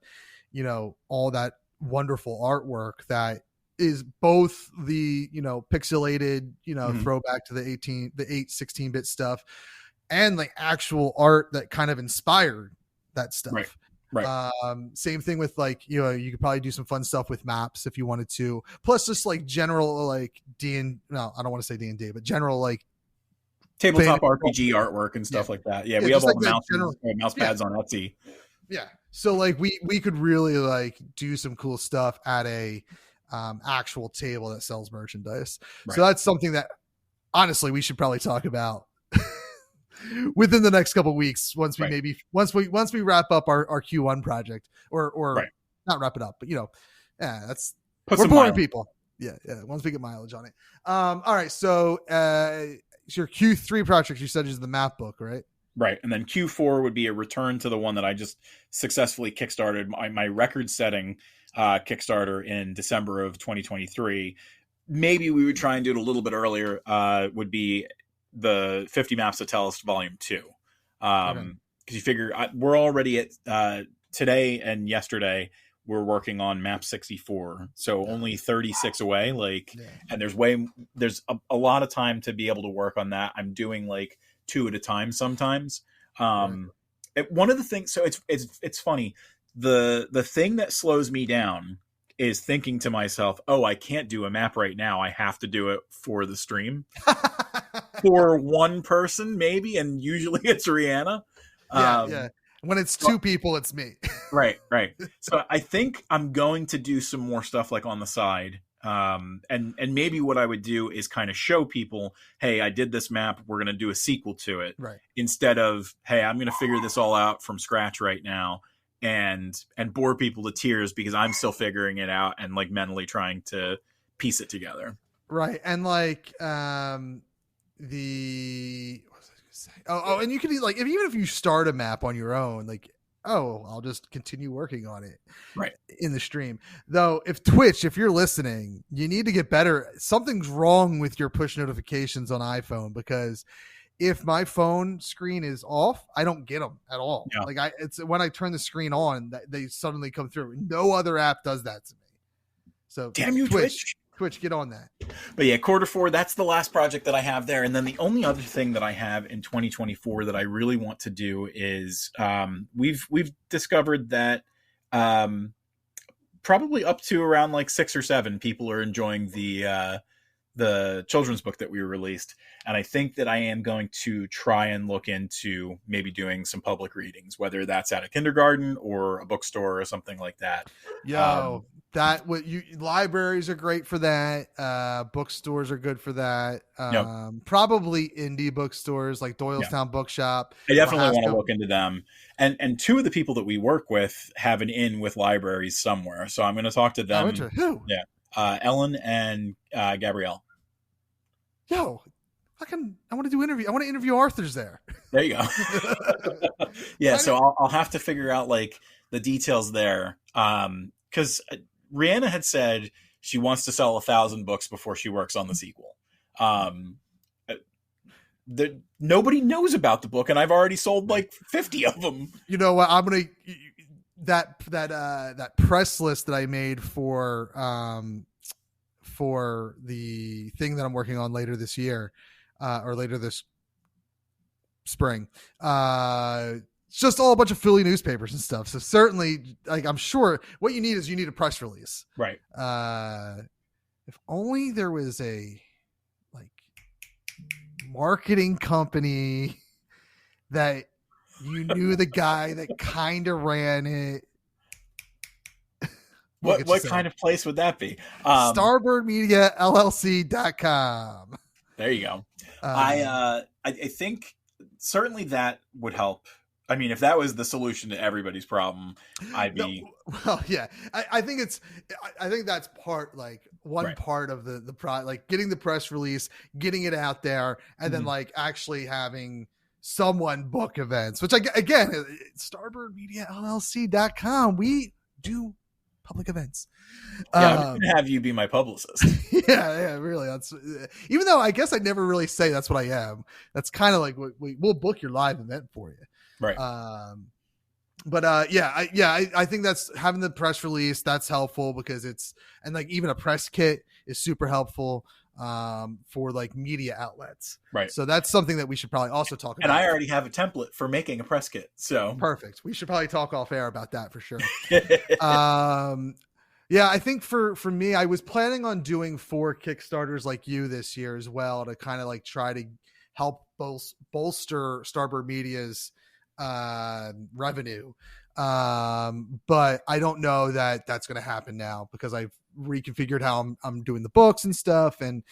Speaker 4: all that wonderful artwork that is both the pixelated throwback to the 16-bit stuff and like actual art that kind of inspired that stuff.
Speaker 5: Right.
Speaker 4: Same thing with like you could probably do some fun stuff with maps if you wanted to, plus just like general like I don't want to say D&D, but general like
Speaker 5: tabletop RPG artwork and stuff like that. We have all the mouse pads on Etsy.
Speaker 4: So like we could really like do some cool stuff at a actual table that sells merchandise. Right. So that's something that honestly we should probably talk about within the next couple of weeks once we once we wrap up our Q1 project or not wrap it up, but that's we're boring people. Once we get mileage on it. All right, so your Q3 project you said is the map book, right?
Speaker 5: Right. And then Q4 would be a return to the one that I just successfully kickstarted, my record-setting Kickstarter in December of 2023. Maybe we would try and do it a little bit earlier, would be the 50 Maps of Tellest Volume 2. Because you figure we're already at today and yesterday, we're working on map 64. So only 36 away. And there's a lot of time to be able to work on that. I'm doing like 2 at a time sometimes. One of the things, so it's funny. The thing that slows me down is thinking to myself, oh, I can't do a map right now. I have to do it for the stream for one person, maybe. And usually it's Rihanna.
Speaker 4: When it's 2 people, it's me.
Speaker 5: Right. So I think I'm going to do some more stuff like on the side. And maybe what I would do is kind of show people, hey, I did this map. We're going to do a sequel to it.
Speaker 4: Right.
Speaker 5: Instead of, hey, I'm going to figure this all out from scratch right now and bore people to tears because I'm still figuring it out and like mentally trying to piece it together.
Speaker 4: Right. And like, what was I going to say? And you can like, even if you start a map on your own, like, I'll just continue working on it in the stream. Though, if you're listening, you need to get better. Something's wrong with your push notifications on iPhone, because if my phone screen is off, I don't get them at all. Yeah. Like it's when I turn the screen on that they suddenly come through. No other app does that to me. So
Speaker 5: damn you, Twitch,
Speaker 4: get on that.
Speaker 5: But yeah, Q4, that's the last project that I have there. And then the only other thing that I have in 2024 that I really want to do is we've discovered that probably up to around like 6 or 7 people are enjoying the children's book that we released. And I think that I am going to try and look into maybe doing some public readings, whether that's at a kindergarten or a bookstore or something like that.
Speaker 4: Libraries are great for that. Bookstores are good for that. Probably indie bookstores like Doylestown Bookshop.
Speaker 5: I definitely want to look into them. And 2 of the people that we work with have an in with libraries somewhere. So I'm going to talk to them.
Speaker 4: Who?
Speaker 5: Yeah. Ellen and Gabrielle.
Speaker 4: I want to do interview. I want to interview authors there.
Speaker 5: There you go. Yeah. So I'll have to figure out like the details there. Cause Rihanna had said she wants to sell 1,000 books before she works on the sequel. Nobody knows about the book, and I've already sold like 50 of them.
Speaker 4: You know what? I'm gonna that press list that I made for the thing that I'm working on later this year, or later this spring. It's just all a bunch of Philly newspapers and stuff. So certainly, like, I'm sure what you need is a press release.
Speaker 5: Right.
Speaker 4: If only there was a like marketing company that you knew the guy that kind of ran it.
Speaker 5: What kind of place would that be?
Speaker 4: StarbirdMediaLLC.com.
Speaker 5: There you go. I think certainly that would help. I mean, if that was the solution to everybody's problem, I'd be.
Speaker 4: Well, yeah, I think that's part like
Speaker 5: Right.
Speaker 4: part of the like getting the press release, getting it out there, and then like actually having someone book events, which again, starbirdmediallc.com, we do public events.
Speaker 5: Yeah, I'm gonna have you be my publicist.
Speaker 4: yeah, really. That's even though I guess I never really say that's what I am. That's kind of like we'll book your live event for you,
Speaker 5: right?
Speaker 4: I think that's having the press release, that's helpful because and like even a press kit is super helpful for like media outlets,
Speaker 5: right?
Speaker 4: So that's something that we should probably also talk about.
Speaker 5: And I already have a template for making a press kit, so
Speaker 4: perfect. We should probably talk off air about that for sure. Yeah, I think for me, I was planning on doing 4 Kickstarters like you this year as well to kind of like try to help bolster Starbird Media's revenue. But I don't know that that's going to happen now because I've reconfigured how I'm doing the books and stuff, and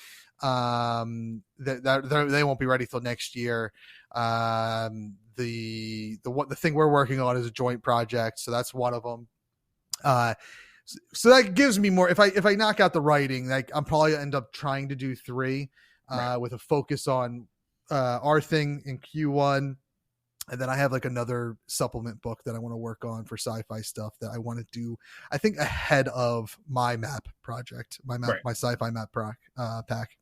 Speaker 4: they won't be ready till next year. The thing we're working on is a joint project, so that's one of them. So that gives me more. If I knock out the writing, like I'm probably end up trying to do 3 with a focus on our thing in Q1. And then I have like another supplement book that I want to work on for sci-fi stuff that I want to do, I think ahead of my map project, my sci-fi map pack.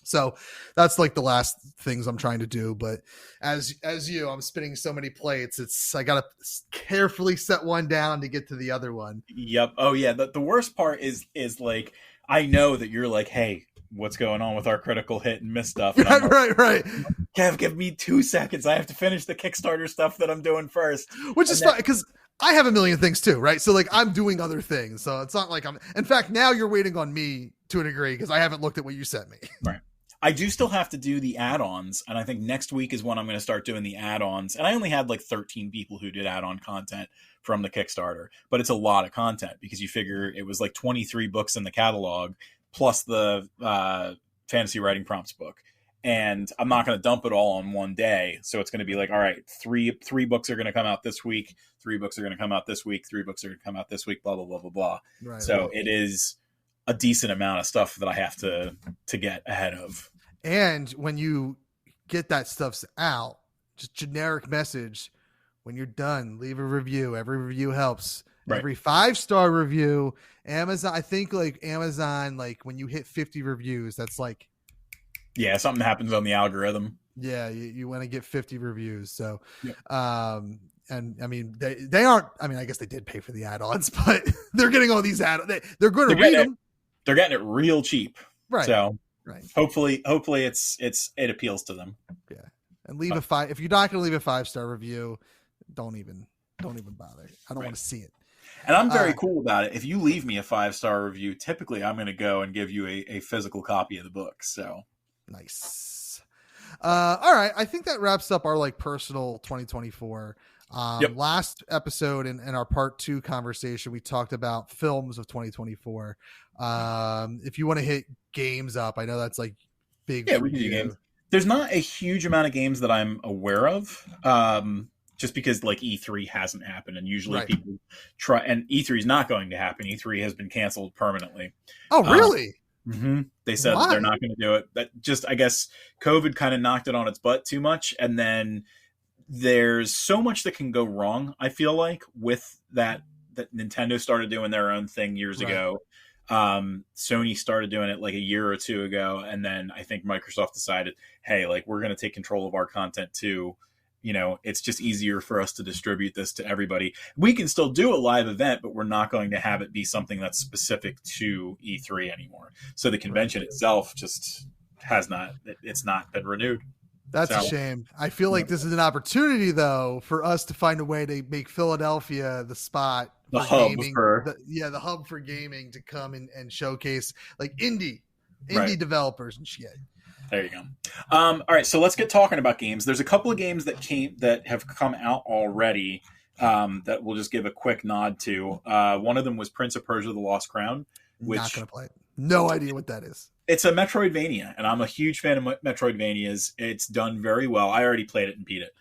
Speaker 4: So that's like the last things I'm trying to do. But as you, I'm spinning so many plates. I got to carefully set one down to get to the other one.
Speaker 5: Yep. Oh yeah. The worst part is like, I know that you're like, hey, what's going on with our critical hit and miss stuff? And
Speaker 4: right.
Speaker 5: Kev, give me 2 seconds. I have to finish the Kickstarter stuff that I'm doing first.
Speaker 4: Which is fine because I have a million things too, right? So like I'm doing other things. So it's not like in fact, now you're waiting on me to a degree because I haven't looked at what you sent me.
Speaker 5: Right. I do still have to do the add-ons, and I think next week is when I'm going to start doing the add-ons. And I only had like 13 people who did add-on content from the Kickstarter, but it's a lot of content because you figure it was like 23 books in the catalog plus the fantasy writing prompts book. And I'm not going to dump it all on one day. So it's going to be like, all right, three books are going to come out this week. 3 books are going to come out this week. 3 books are going to come out this week, blah, blah, blah, blah, blah.
Speaker 4: Right,
Speaker 5: so it is a decent amount of stuff that I have to get ahead of.
Speaker 4: And when you get that stuff out, just generic message, when you're done, leave a review. Every review helps. Right. Every 5-star review, Amazon, I think like Amazon, like when you hit 50 reviews, that's like,
Speaker 5: yeah, something happens on the algorithm.
Speaker 4: Yeah. You want to get 50 reviews. So,
Speaker 5: yep.
Speaker 4: And I mean, they aren't, I mean, I guess they did pay for the add-ons, but they're getting all these add-ons. They're going to read them.
Speaker 5: They're getting it real cheap.
Speaker 4: Right.
Speaker 5: So
Speaker 4: right.
Speaker 5: Hopefully it appeals to them.
Speaker 4: Yeah. And leave a 5. If you're not going to leave a 5-star review, don't even bother. I don't want to see it.
Speaker 5: And I'm very cool about it. If you leave me a 5-star review, typically I'm going to go and give you a physical copy of the book. So
Speaker 4: nice. All right. I think that wraps up our like personal 2024. Last episode in our part 2 conversation, we talked about films of 2024. If you want to hit games up, I know that's like big.
Speaker 5: Yeah, we can do games. There's not a huge amount of games that I'm aware of. Just because like E3 hasn't happened, and usually people try, and E3 is not going to happen. E3 has been canceled permanently.
Speaker 4: Oh, really?
Speaker 5: They said that they're not going to do it. That just, I guess, COVID kind of knocked it on its butt too much, and then there's so much that can go wrong. I feel like with that Nintendo started doing their own thing years ago. Sony started doing it like a year or 2 ago, and then I think Microsoft decided, hey, like we're going to take control of our content too. You know, it's just easier for us to distribute this to everybody. We can still do a live event, but we're not going to have it be something that's specific to E3 anymore. So the convention itself just it's not been renewed.
Speaker 4: That's a shame. I feel like this is an opportunity, though, for us to find a way to make Philadelphia the spot,
Speaker 5: the hub
Speaker 4: gaming,
Speaker 5: for
Speaker 4: the hub for gaming to come and showcase like indie developers and shit.
Speaker 5: There you go. All right, so let's get talking about games. There's a couple of games that have come out already that we'll just give a quick nod to. One of them was Prince of Persia: The Lost Crown. Which,
Speaker 4: not gonna play it. No idea what that is.
Speaker 5: It's a Metroidvania, and I'm a huge fan of Metroidvanias. It's done very well. I already played it and beat it.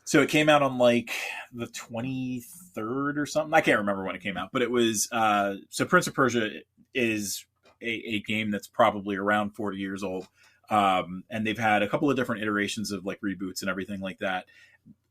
Speaker 5: So it came out on like the 23rd or something. I can't remember when it came out, but it was so Prince of Persia is a game that's probably around 40 years old. And they've had a couple of different iterations of like reboots and everything like that.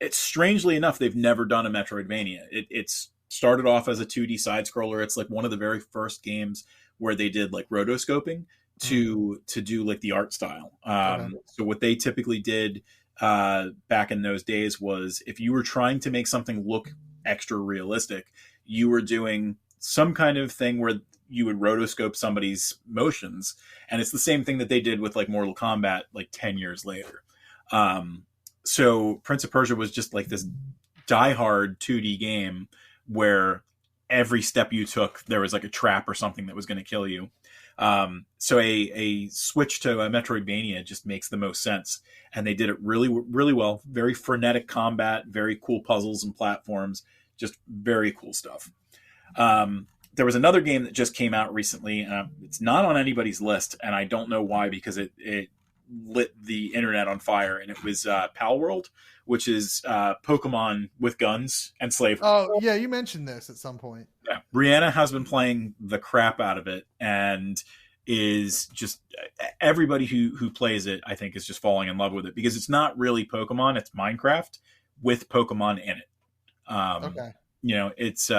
Speaker 5: It's strangely enough, they've never done a Metroidvania. It's started off as a 2D side scroller. It's like one of the very first games where they did like rotoscoping to do like the art style. So what they typically did back in those days was if you were trying to make something look extra realistic, you were doing some kind of thing where you would rotoscope somebody's motions. And it's the same thing that they did with like Mortal Kombat like 10 years later. So Prince of Persia was just like this diehard 2D game where every step you took, there was like a trap or something that was going to kill you. So a switch to a Metroidvania just makes the most sense. And they did it really, really well. Very frenetic combat, very cool puzzles and platforms, just very cool stuff. There was another game that just came out recently. It's not on anybody's list, and I don't know why, because it lit the internet on fire, and it was Pal World, which is Pokemon with guns and slavery.
Speaker 4: Oh, yeah, you mentioned this at some point.
Speaker 5: Yeah. Brianna has been playing the crap out of it, and is just everybody who plays it, I think, is just falling in love with it, because it's not really Pokemon, it's Minecraft with Pokemon in it.
Speaker 4: Okay.
Speaker 5: You know, it's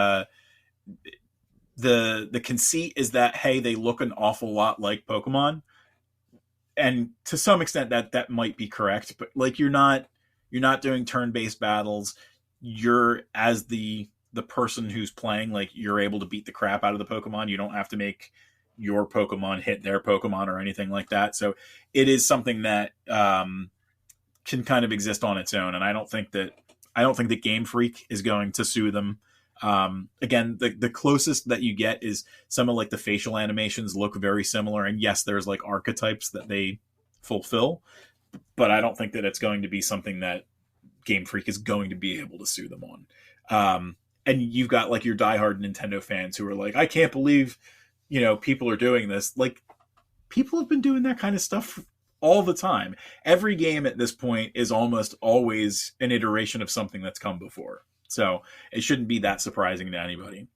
Speaker 5: the conceit is that, hey, they look an awful lot like Pokemon, and to some extent that might be correct, but like you're not doing turn-based battles. You're, as the person who's playing, like, you're able to beat the crap out of the Pokemon. You don't have to make your Pokemon hit their Pokemon or anything like that. So it is something that can kind of exist on its own, and I don't think that Game Freak is going to sue them. Again, the closest that you get is some of like the facial animations look very similar, and yes, there's like archetypes that they fulfill, but I don't think that it's going to be something that Game Freak is going to be able to sue them on. And you've got like your diehard Nintendo fans who are like, I can't believe, you know, people are doing this. Like, people have been doing that kind of stuff all the time. Every game at this point is almost always an iteration of something that's come before. So it shouldn't be that surprising to anybody.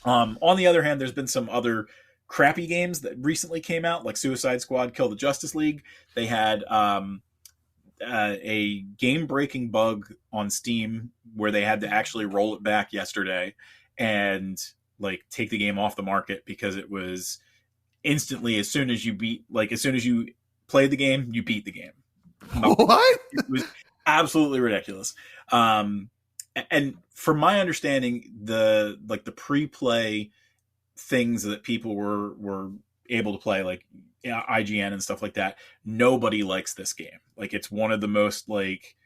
Speaker 5: On the other hand, there's been some other crappy games that recently came out, like Suicide Squad Kill the Justice League. They had a game-breaking bug on Steam where they had to actually roll it back yesterday and like take the game off the market, because it was instantly, as soon as you played the game, you beat the game.
Speaker 4: What?
Speaker 5: It was absolutely ridiculous. And from my understanding, the pre-play things that people were able to play, like IGN and stuff like that, nobody likes this game. Like, it's one of the most like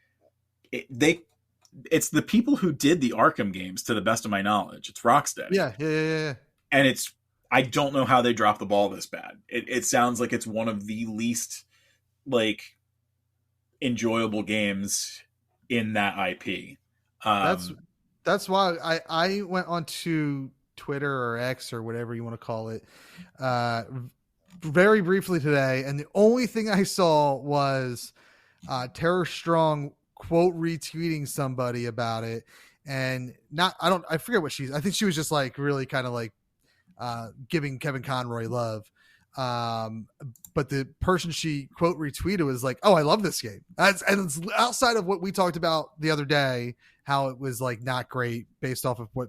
Speaker 5: it's the people who did the Arkham games, to the best of my knowledge. It's Rocksteady.
Speaker 4: Yeah.
Speaker 5: And I don't know how they dropped the ball this bad. It sounds like it's one of the least like enjoyable games in that IP.
Speaker 4: That's why I went onto Twitter or X or whatever you want to call it very briefly today, and the only thing I saw was Tara Strong quote retweeting somebody about it, and I forget what I think she was just like really kind of like giving Kevin Conroy love, but the person she quote retweeted was like, oh, I love this game. And it's outside of what we talked about the other day, how it was like not great based off of what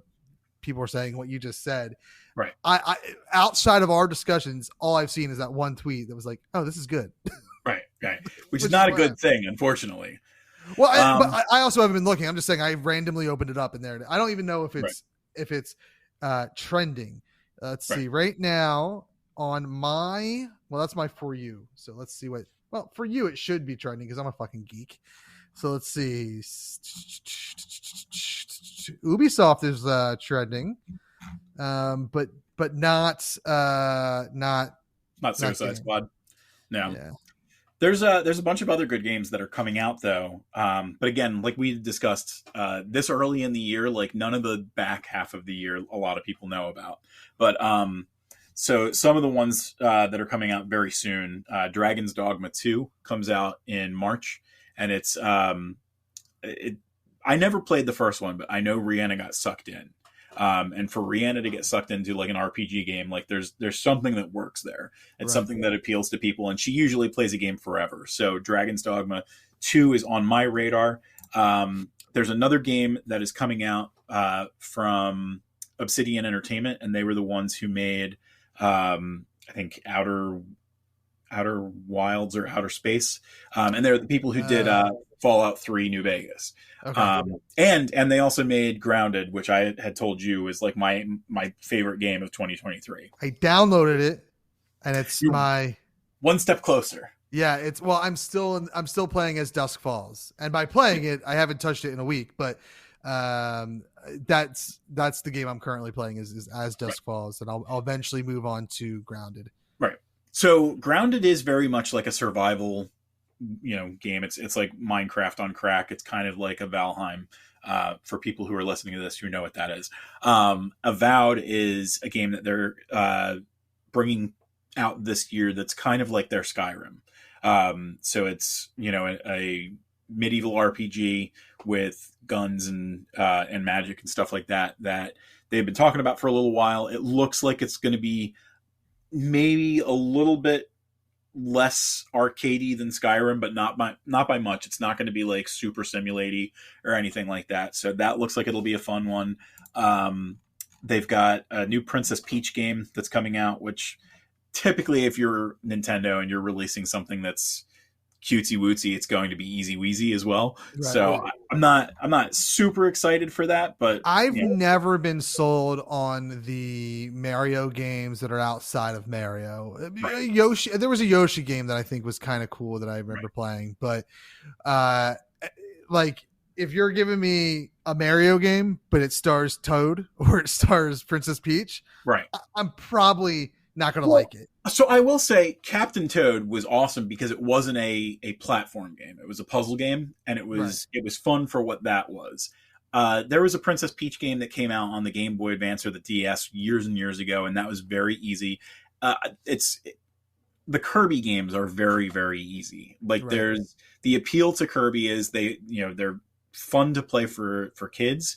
Speaker 4: people were saying, what you just said.
Speaker 5: Right.
Speaker 4: I outside of our discussions, all I've seen is that one tweet that was like, oh, this is good.
Speaker 5: Right. Which is not a good thing, unfortunately.
Speaker 4: Well, but I also haven't been looking. I'm just saying I randomly opened it up in there. I don't even know if it's trending. Let's see right now on my, that's my For You. So let's see For You, it should be trending because I'm a fucking geek. So let's see. Ubisoft is trending, but not
Speaker 5: Suicide Squad. No.
Speaker 4: Yeah.
Speaker 5: There's a bunch of other good games that are coming out though. But again, like we discussed, this early in the year, like none of the back half of the year, a lot of people know about. But so some of the ones that are coming out very soon, Dragon's Dogma 2 comes out in March, and it's I never played the first one, but I know Rihanna got sucked in. And for Rihanna to get sucked into like an RPG game, like there's something that works there. It's something that appeals to people, and she usually plays a game forever. So Dragon's Dogma 2 is on my radar. There's another game that is coming out from Obsidian Entertainment, and they were the ones who made I think Outer Wilds or Outer Space, and they're the people who did Fallout 3 New Vegas. Okay. And they also made Grounded, which I had told you is like my favorite game of 2023.
Speaker 4: I downloaded it, and it's my
Speaker 5: one step closer.
Speaker 4: Yeah, I'm still playing as Dusk Falls, and by playing it, I haven't touched it in a week, but that's the game I'm currently playing is as Dusk Falls, and I'll eventually move on to Grounded.
Speaker 5: Right. So Grounded is very much like a survival, game. It's like Minecraft on crack. It's kind of like a Valheim. For people who are listening to this, who know what that is. Avowed is a game that they're bringing out this year. That's kind of like their Skyrim. So it's a medieval RPG with guns and magic and stuff like that they've been talking about for a little while. It looks like it's going to be maybe a little bit less arcadey than Skyrim, but not by much. It's not going to be like super simulatey or anything like that. So that looks like it'll be a fun one. They've got a new Princess Peach game that's coming out, which typically if you're Nintendo and you're releasing something that's cutesy wootsy, it's going to be easy weasy as well. Right. So I'm not super excited for that, but
Speaker 4: I've never been sold on the Mario games that are outside of Mario. Right. Yoshi, there was a Yoshi game that I think was kind of cool that I remember playing, but like if you're giving me a Mario game, but it stars Toad or it stars Princess Peach,
Speaker 5: right,
Speaker 4: I'm probably not going to like it.
Speaker 5: So I will say Captain Toad was awesome because it wasn't a platform game. It was a puzzle game, and it was fun for what that was. There was a Princess Peach game that came out on the Game Boy Advance or the DS years and years ago, and that was very easy. The Kirby games are very, very easy. Like there's the appeal to Kirby is they're fun to play for kids,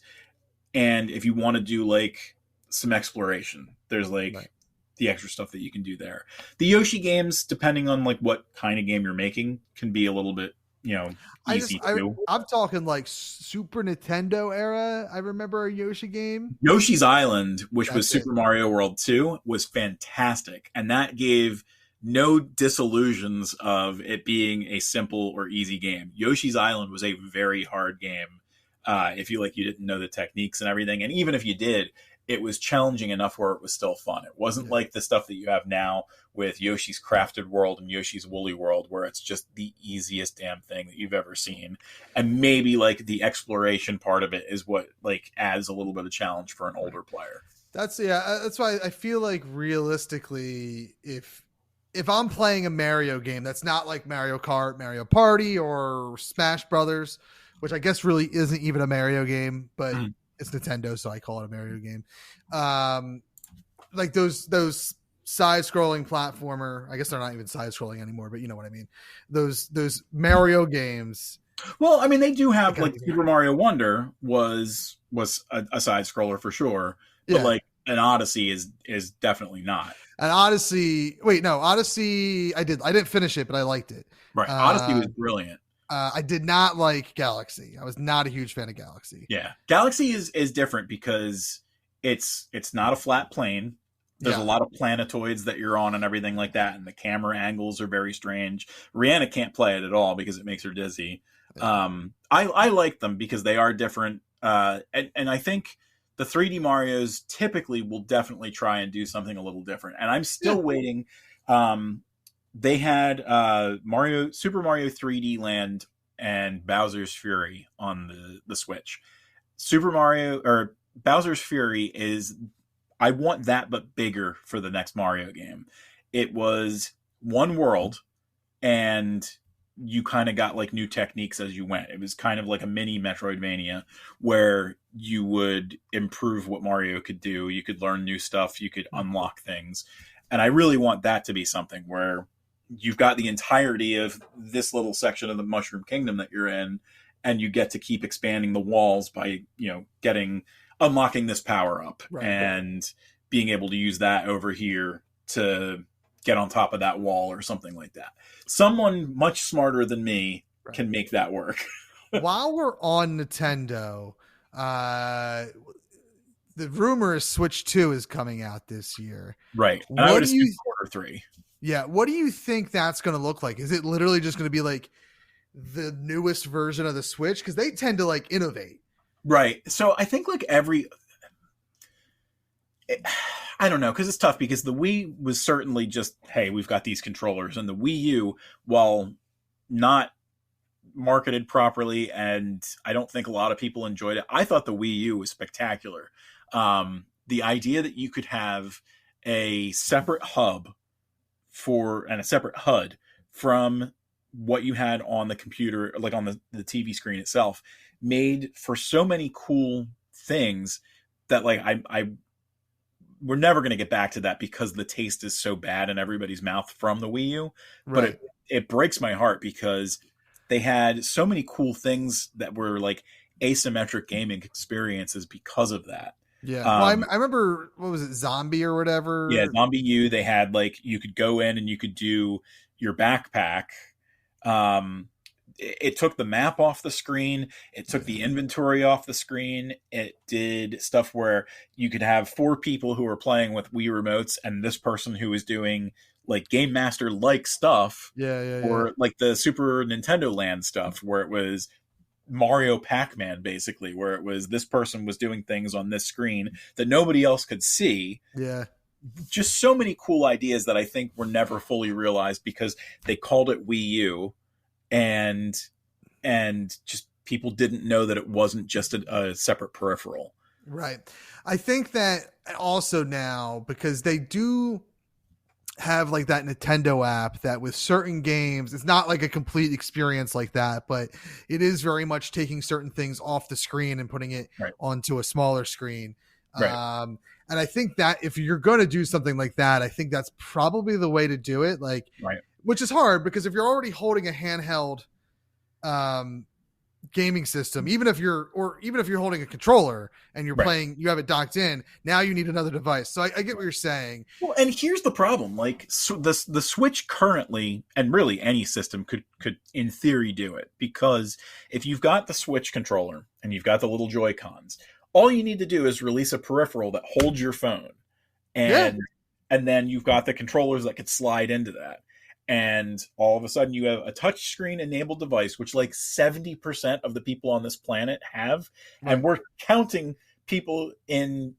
Speaker 5: and if you want to do like some exploration, there's like the extra stuff that you can do there. The Yoshi games, depending on like what kind of game you're making, can be a little bit, easy too.
Speaker 4: I'm talking like Super Nintendo era. I remember a Yoshi game.
Speaker 5: Yoshi's Island, which was Super Mario World 2, was fantastic. And that gave no disillusions of it being a simple or easy game. Yoshi's Island was a very hard game. If you didn't know the techniques and everything. And even if you did, it was challenging enough where it was still fun. It wasn't like the stuff that you have now with Yoshi's Crafted World and Yoshi's Woolly World, where it's just the easiest damn thing that you've ever seen. And maybe like the exploration part of it is what like adds a little bit of challenge for an older player.
Speaker 4: That's why I feel like realistically, if I'm playing a Mario game that's not like Mario Kart, Mario Party, or Smash Brothers, which I guess really isn't even a Mario game, but it's Nintendo, so I call it a Mario game. Like those side-scrolling platformer. I guess they're not even side-scrolling anymore, but you know what I mean. Those Mario games.
Speaker 5: Well, I mean, they do have like Super Mario Wonder was a side-scroller for sure, but like an Odyssey is definitely not.
Speaker 4: An Odyssey. Wait, no, Odyssey. I didn't finish it, but I liked it.
Speaker 5: Right, Odyssey was brilliant.
Speaker 4: I did not like Galaxy. I was not a huge fan of Galaxy.
Speaker 5: Yeah. Galaxy is different because it's not a flat plane. There's a lot of planetoids that you're on and everything like that. And the camera angles are very strange. Rihanna can't play it at all because it makes her dizzy. I like them because they are different. And I think the 3D Marios typically will definitely try and do something a little different. And I'm still waiting. They had Super Mario 3D Land and Bowser's Fury on the Switch. Super Mario or Bowser's Fury I want that, but bigger for the next Mario game. It was one world, and you kind of got like new techniques as you went. It was kind of like a mini Metroidvania where you would improve what Mario could do. You could learn new stuff. You could unlock things. And I really want that to be something where you've got the entirety of this little section of the Mushroom Kingdom that you're in, and you get to keep expanding the walls by, unlocking this power up and being able to use that over here to get on top of that wall or something like that. Someone much smarter than me can make that work.
Speaker 4: While we're on Nintendo, the rumor is Switch 2 is coming out this year.
Speaker 5: Right. And I would assume quarter 3.
Speaker 4: Yeah. What do you think that's going to look like? Is it literally just going to be like the newest version of the Switch? Because they tend to like innovate. Right.
Speaker 5: So I think like I don't know, because it's tough, because the Wii was certainly just, hey, we've got these controllers, and the Wii U, while not marketed properly, and I don't think a lot of people enjoyed it, I thought the Wii U was spectacular. The idea that you could have a separate hub and a separate HUD from what you had on the computer, like on the TV screen itself, made for so many cool things that like we're never going to get back to that, because the taste is so bad in everybody's mouth from the Wii U.
Speaker 4: Right.
Speaker 5: But it breaks my heart, because they had so many cool things that were like asymmetric gaming experiences because of that.
Speaker 4: Yeah. Well, I remember, what was it, Zombie or whatever?
Speaker 5: Yeah, Zombie U. They had like, you could go in and you could do your backpack. It took the map off the screen. It took the inventory off the screen. It did stuff where you could have 4 people who were playing with Wii remotes, and this person who was doing like Game Master like stuff. Or like the Super Nintendo Land stuff, where it was Mario Pac-Man, basically, where it was this person was doing things on this screen that nobody else could see.
Speaker 4: Yeah.
Speaker 5: Just so many cool ideas that I think were never fully realized, because they called it Wii U, and just people didn't know that it wasn't just a separate peripheral.
Speaker 4: Right. I think that also now, because they do have like that Nintendo app that with certain games, it's not like a complete experience like that, but it is very much taking certain things off the screen and putting it onto a smaller screen.
Speaker 5: Right.
Speaker 4: And I think that if you're going to do something like that, I think that's probably the way to do it. Like, which is hard, because if you're already holding a handheld gaming system, even if you're holding a controller and you're playing, you have it docked in, now you need another device. So I get what you're saying.
Speaker 5: Well, and here's the problem. Like, so the Switch currently, and really any system could in theory do it, because if you've got the Switch controller and you've got the little Joy-Cons, all you need to do is release a peripheral that holds your phone, and then you've got the controllers that could slide into that. And all of a sudden you have a touchscreen enabled device, which like 70% of the people on this planet have. Right. And we're counting people in,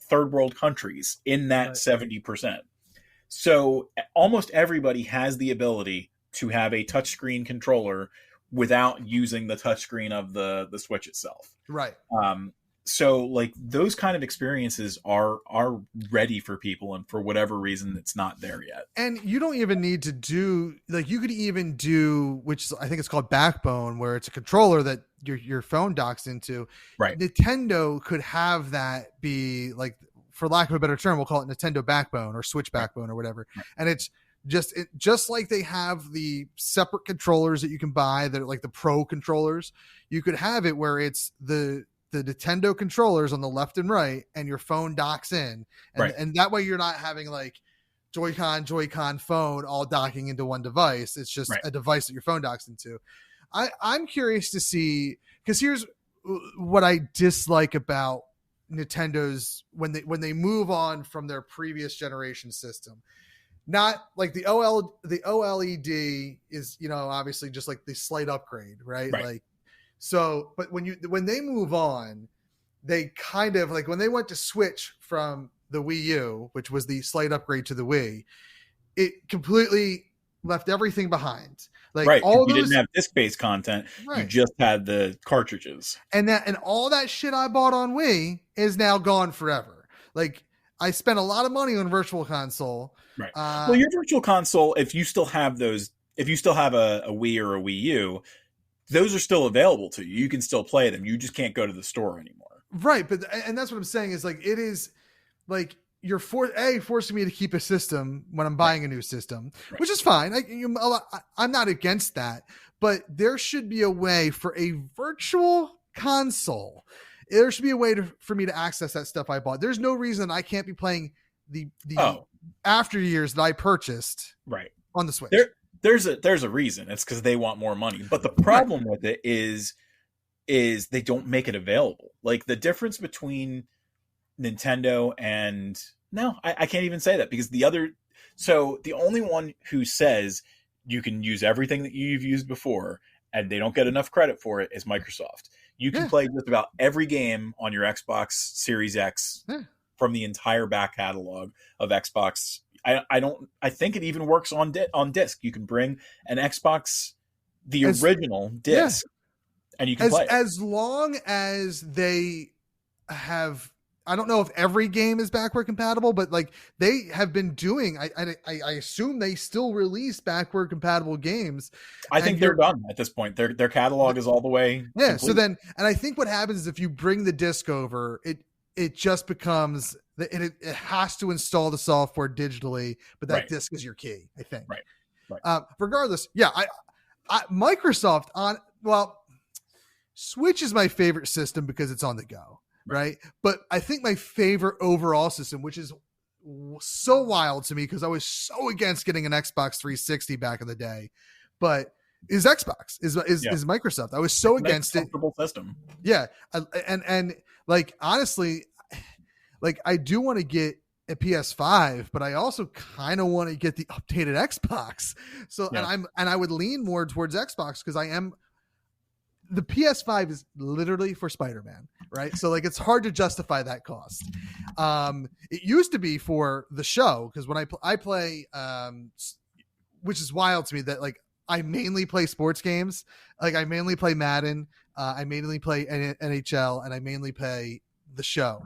Speaker 5: third world countries in that 70%. So almost everybody has the ability to have a touchscreen controller without using the touchscreen of the Switch itself.
Speaker 4: Right.
Speaker 5: So like those kind of experiences are ready for people, and for whatever reason it's not there yet. And
Speaker 4: you don't even need to do, like, you could even do, which I think it's called Backbone, where it's a controller that your phone docks into.
Speaker 5: Right.
Speaker 4: Nintendo could have that be like, for lack of a better term, we'll call it Nintendo Backbone or Switch Backbone or whatever. Right. And it's just like they have the separate controllers that you can buy that are like the Pro controllers. You could have it where it's the Nintendo controllers on the left and right, and your phone docks in, and that way you're not having like Joy-Con phone all docking into one device. It's just a device that your phone docks into. I'm curious to see, because here's what I dislike about Nintendo's when they move on from their previous generation system. Not like the OLED is, obviously just like the slight upgrade, right? Like, so, but when they move on, they kind of like, when they went to switch from the Wii U, which was the slight upgrade to the Wii, it completely left everything behind. Like, all
Speaker 5: you didn't have disc-based content. You just had the cartridges.
Speaker 4: And all that shit I bought on Wii is now gone forever. Like, I spent a lot of money on Virtual Console.
Speaker 5: Right. Well, your Virtual Console, if you still have a Wii or a Wii U, those are still available to you. You can still play them. You just can't go to the store anymore.
Speaker 4: Right. And that's what I'm saying is like, it is like you're forcing me to keep a system when I'm buying a new system, which is fine. I'm not against that, but there should be a way for a virtual console. There should be a way for me to access that stuff I bought. There's no reason I can't be playing the after years that I purchased on the Switch.
Speaker 5: There's a reason. It's because they want more money. But the problem with it is they don't make it available. Like the difference between Nintendo and I can't even say that because the only one who says you can use everything that you've used before and they don't get enough credit for it is Microsoft. You can play just about every game on your Xbox Series X from the entire back catalog of Xbox. I think it even works on disc. You can bring an Xbox, the original disc, and you can play it. As
Speaker 4: long as they have, I don't know if every game is backward compatible, but like they have been doing, I assume they still release backward compatible games.
Speaker 5: I think they're done at this point. Their catalog is all the way.
Speaker 4: Yeah.
Speaker 5: Complete.
Speaker 4: So then, and I think what happens is if you bring the disc over, it just becomes it has to install the software digitally, but that disc is your key, I think. Right. Regardless. Yeah. Microsoft Switch is my favorite system because it's on the go. Right. But I think my favorite overall system, which is so wild to me because I was so against getting an Xbox 360 back in the day, but is Xbox is Microsoft. I was so against it.
Speaker 5: System.
Speaker 4: Yeah. And like, honestly, like I do want to get a PS5, but I also kind of want to get the updated Xbox. So, and I would lean more towards Xbox because the PS5 is literally for Spider-Man, right? So like it's hard to justify that cost. It used to be for the show because when I play, which is wild to me that like I mainly play sports games. Like I mainly play Madden, I mainly play NHL, and I mainly play the show.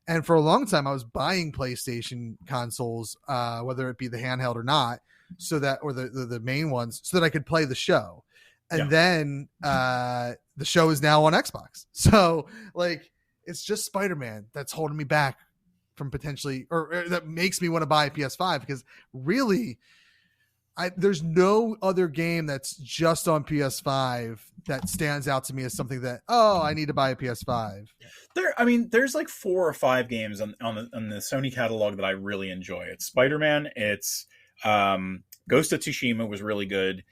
Speaker 4: And for a long time, I was buying PlayStation consoles, whether it be the handheld or not, so that or the main ones, so that I could play the show. And then the show is now on Xbox. So like, it's just Spider-Man that's holding me back from potentially, or that makes me want to buy a PS5 because really there's no other game that's just on PS5 that stands out to me as something that, I need to buy a PS5.
Speaker 5: There's like 4 or 5 games on the Sony catalog that I really enjoy. It's Spider-Man. It's Ghost of Tsushima was really good.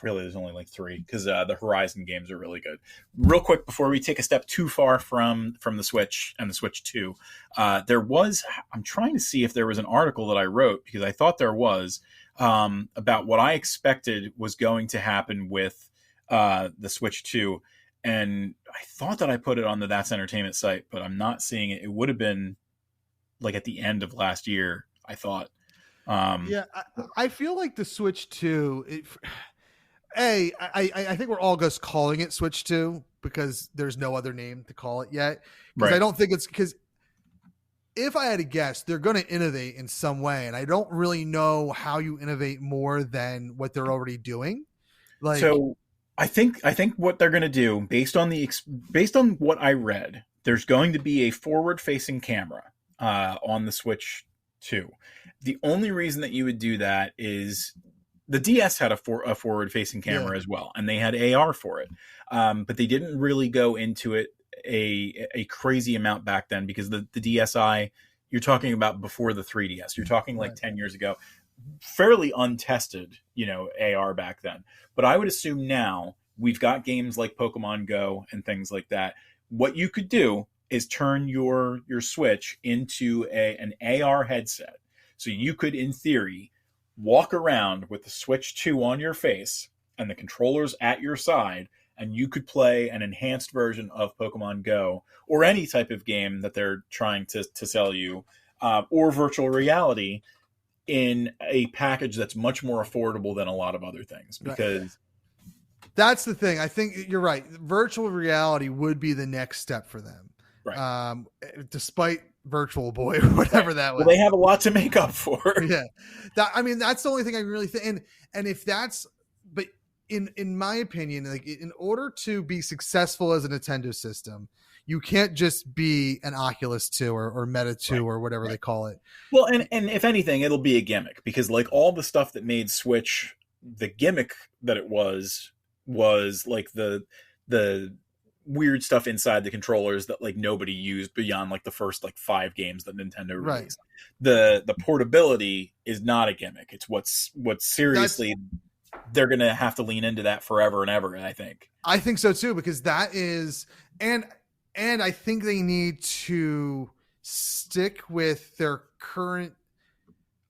Speaker 5: Really, there's only like 3 because the Horizon games are really good. Real quick before we take a step too far from the Switch and the Switch 2, I'm trying to see if there was an article that I wrote because I thought there was about what I expected was going to happen with the Switch 2, and I thought that I put it on the That's Entertainment site, but I'm not seeing it. It would have been like at the end of last year, I thought.
Speaker 4: I feel like the Switch 2. I think we're all just calling it Switch 2 because there's no other name to call it yet. Because I don't think it's because if I had to guess, they're going to innovate in some way, and I don't really know how you innovate more than what they're already doing. Like,
Speaker 5: so I think what they're going to do based on what I read, there's going to be a forward-facing camera on the Switch 2. The only reason that you would do that is the DS had a forward-facing camera as well, and they had AR for it. But they didn't really go into it a crazy amount back then because the DSi, you're talking about before the 3DS. You're talking like 10 years ago. Fairly untested, AR back then. But I would assume now we've got games like Pokemon Go and things like that. What you could do is turn your Switch into an AR headset. So you could, in theory, walk around with the Switch 2 on your face and the controllers at your side, and you could play an enhanced version of Pokemon Go or any type of game that they're trying to sell you, or virtual reality in a package that's much more affordable than a lot of other things. Because
Speaker 4: that's the thing. I think you're right. Virtual reality would be the next step for them.
Speaker 5: Right.
Speaker 4: Despite Virtual Boy or whatever that was.
Speaker 5: Well, they have a lot to make up for.
Speaker 4: Yeah. That's the only thing I really think. And if that's, but in my opinion, like in order to be successful as a Nintendo system, you can't just be an Oculus 2 or Meta 2 or whatever they call it.
Speaker 5: Well, and if anything, it'll be a gimmick, because like all the stuff that made Switch the gimmick that it was like the weird stuff inside the controllers that like nobody used beyond like the first like 5 games that Nintendo released. The portability is not a gimmick. It's what's seriously they're going to have to lean into that forever and ever, I think.
Speaker 4: I think so too, because that is, and I think they need to stick with their current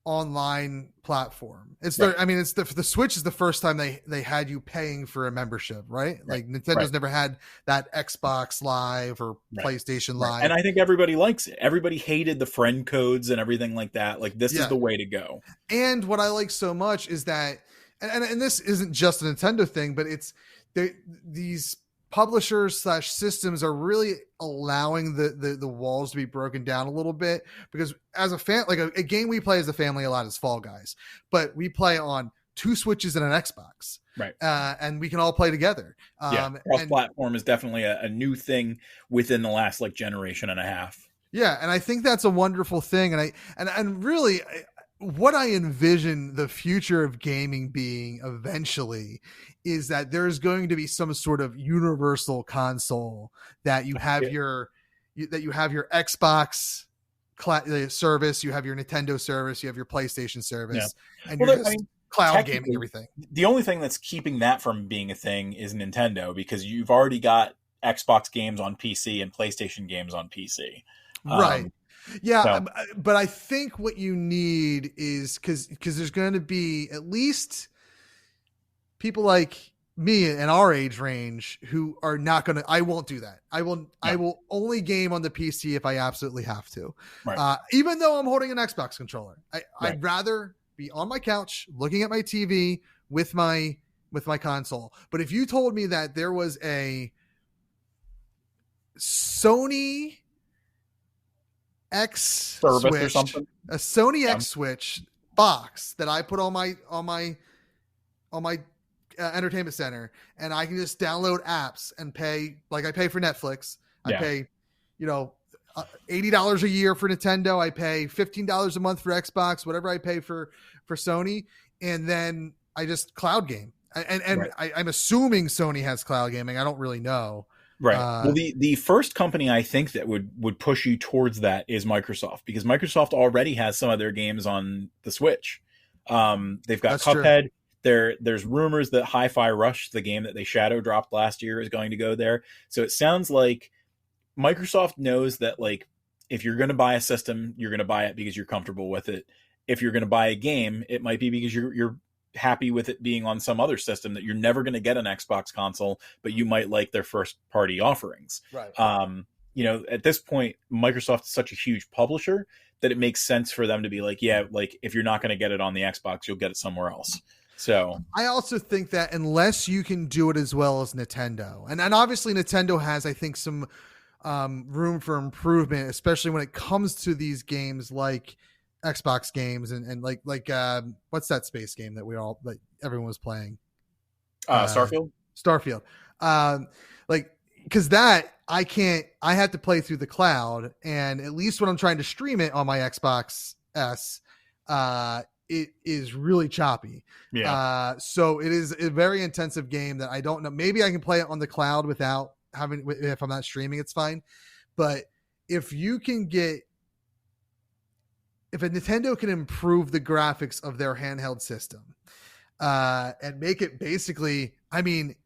Speaker 4: online platform. It's their, I mean, it's the Switch is the first time they had you paying for a membership, right? Like Nintendo's never had that Xbox Live or PlayStation Live.
Speaker 5: And I think everybody likes it. Everybody hated the friend codes and everything like that. Like this is the way to go. And
Speaker 4: what I like so much is that, and this isn't just a Nintendo thing, but it's these publishers / systems are really allowing the walls to be broken down a little bit, because as a fan, like a game we play as a family a lot is Fall Guys, but we play on 2 Switches and an Xbox, right? And we can all play together. Cross-platform is definitely a new thing within the last like generation and a half. Yeah, and I think that's a wonderful thing, and really, what I envision the future of gaming being eventually is that there's going to be some sort of universal console that you have your Xbox service, you have your Nintendo service, you have your PlayStation service, and you're just cloud gaming everything. The only thing that's keeping that from being a thing is Nintendo, because you've already got Xbox games on PC and PlayStation games on PC. Right. Yeah, so. But I think what you need is because there's going to be at least people like me in our age range who are not going to. I won't do that. I will only game on the PC if I absolutely have to. Right. Even though I'm holding an Xbox controller, I'd rather be on my couch looking at my TV with my console. But if you told me that there was a Sony X service Switch, or something, a Sony X Switch box that I put on my entertainment center, and I can just download apps and pay like I pay for Netflix. I pay, $80 a year for Nintendo. I pay $15 a month for Xbox, whatever I pay for Sony, and then I just cloud game. And I'm assuming Sony has cloud gaming. I don't really know. Right. Well, the first company I think that would push you towards that is Microsoft, because Microsoft already has some of their games on the Switch. They've got Cuphead. There's rumors that Hi-Fi Rush, the game that they shadow dropped last year, is going to go there. So it sounds like Microsoft knows that, like, if you're going to buy a system, you're going to buy it because you're comfortable with it. If you're going to buy a game, it might be because you're happy with it being on some other system that you're never going to get an Xbox console, but you might like their first party offerings. Right. At this point, Microsoft is such a huge publisher that it makes sense for them to be like, if you're not going to get it on the Xbox, you'll get it somewhere else. So I also think that unless you can do it as well as Nintendo, and obviously Nintendo has, I think, some room for improvement, especially when it comes to these games like Xbox games and like what's that space game that everyone was playing? Starfield. Because that I have to play through the cloud, and at least when I'm trying to stream it on my Xbox S, it is really choppy. Yeah. So it is a very intensive game that I don't know. Maybe I can play it on the cloud without having, if I'm not streaming, it's fine. But if a Nintendo can improve the graphics of their handheld system, and make it basically, I mean,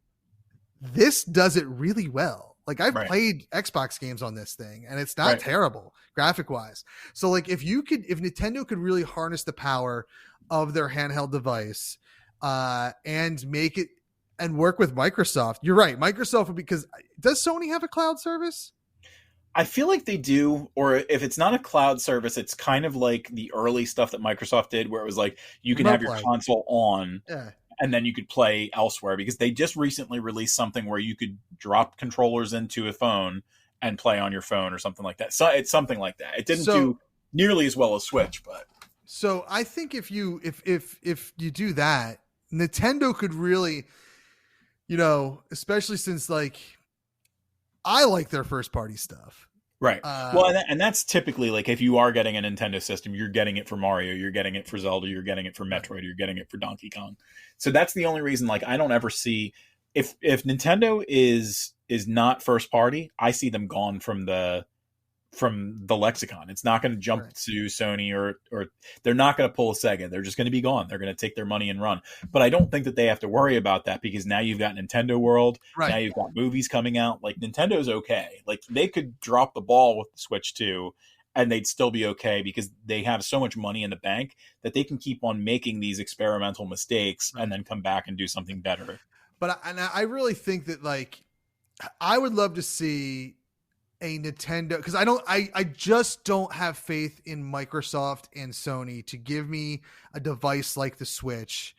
Speaker 4: this does it really well. Like I've played Xbox games on this thing, and it's not terrible graphic wise. So like if Nintendo could really harness the power of their handheld device, and make it and work with Microsoft, you're right. Microsoft would, because does Sony have a cloud service? I feel like they do, or if it's not a cloud service, it's kind of like the early stuff that Microsoft did, where it was like you can have your console on, and then you could play elsewhere, because they just recently released something where you could drop controllers into a phone and play on your phone or something like that. So it's something like that. It didn't do nearly as well as Switch, but so I think if you do that, Nintendo could really, especially since like I like their first party stuff.
Speaker 5: Right. Well, and that's typically like if you are getting a Nintendo system, you're getting it for Mario, you're getting it for Zelda, you're getting it for Metroid, you're getting it for Donkey Kong. So that's the only reason. Like, I don't ever see if Nintendo is not first party, I see them gone from the lexicon. It's not going to jump to Sony or they're not going to pull a Sega. They're just going to be gone. They're going to take their money and run. But I don't think that they have to worry about that because now you've got Nintendo World. Right. Now you've got movies coming out. Like, Nintendo's okay. Like, they could drop the ball with the Switch 2 and they'd still be okay because they have so much money in the bank that they can keep on making these experimental mistakes and then come back and do something better.
Speaker 4: But I really think that, like, I would love to see a Nintendo, because I just don't have faith in Microsoft and Sony to give me a device like the Switch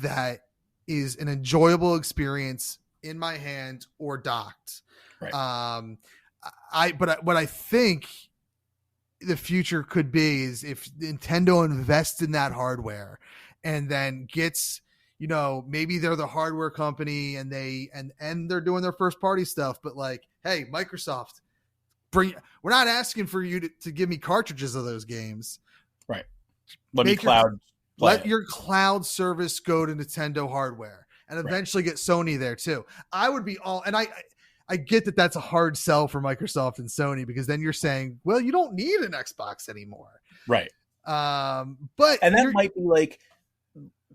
Speaker 4: that is an enjoyable experience in my hand or docked. What I think the future could be is if Nintendo invests in that hardware and then gets, you know, maybe they're the hardware company and they're doing their first party stuff, but like, hey, Microsoft, we're not asking for you to give me cartridges of those games. Right. Let your cloud service go to Nintendo hardware and eventually get Sony there too. I would be all, and I get that that's a hard sell for Microsoft and Sony because then you're saying, well, you don't need an Xbox anymore.
Speaker 5: Right.
Speaker 4: But
Speaker 5: that might be like,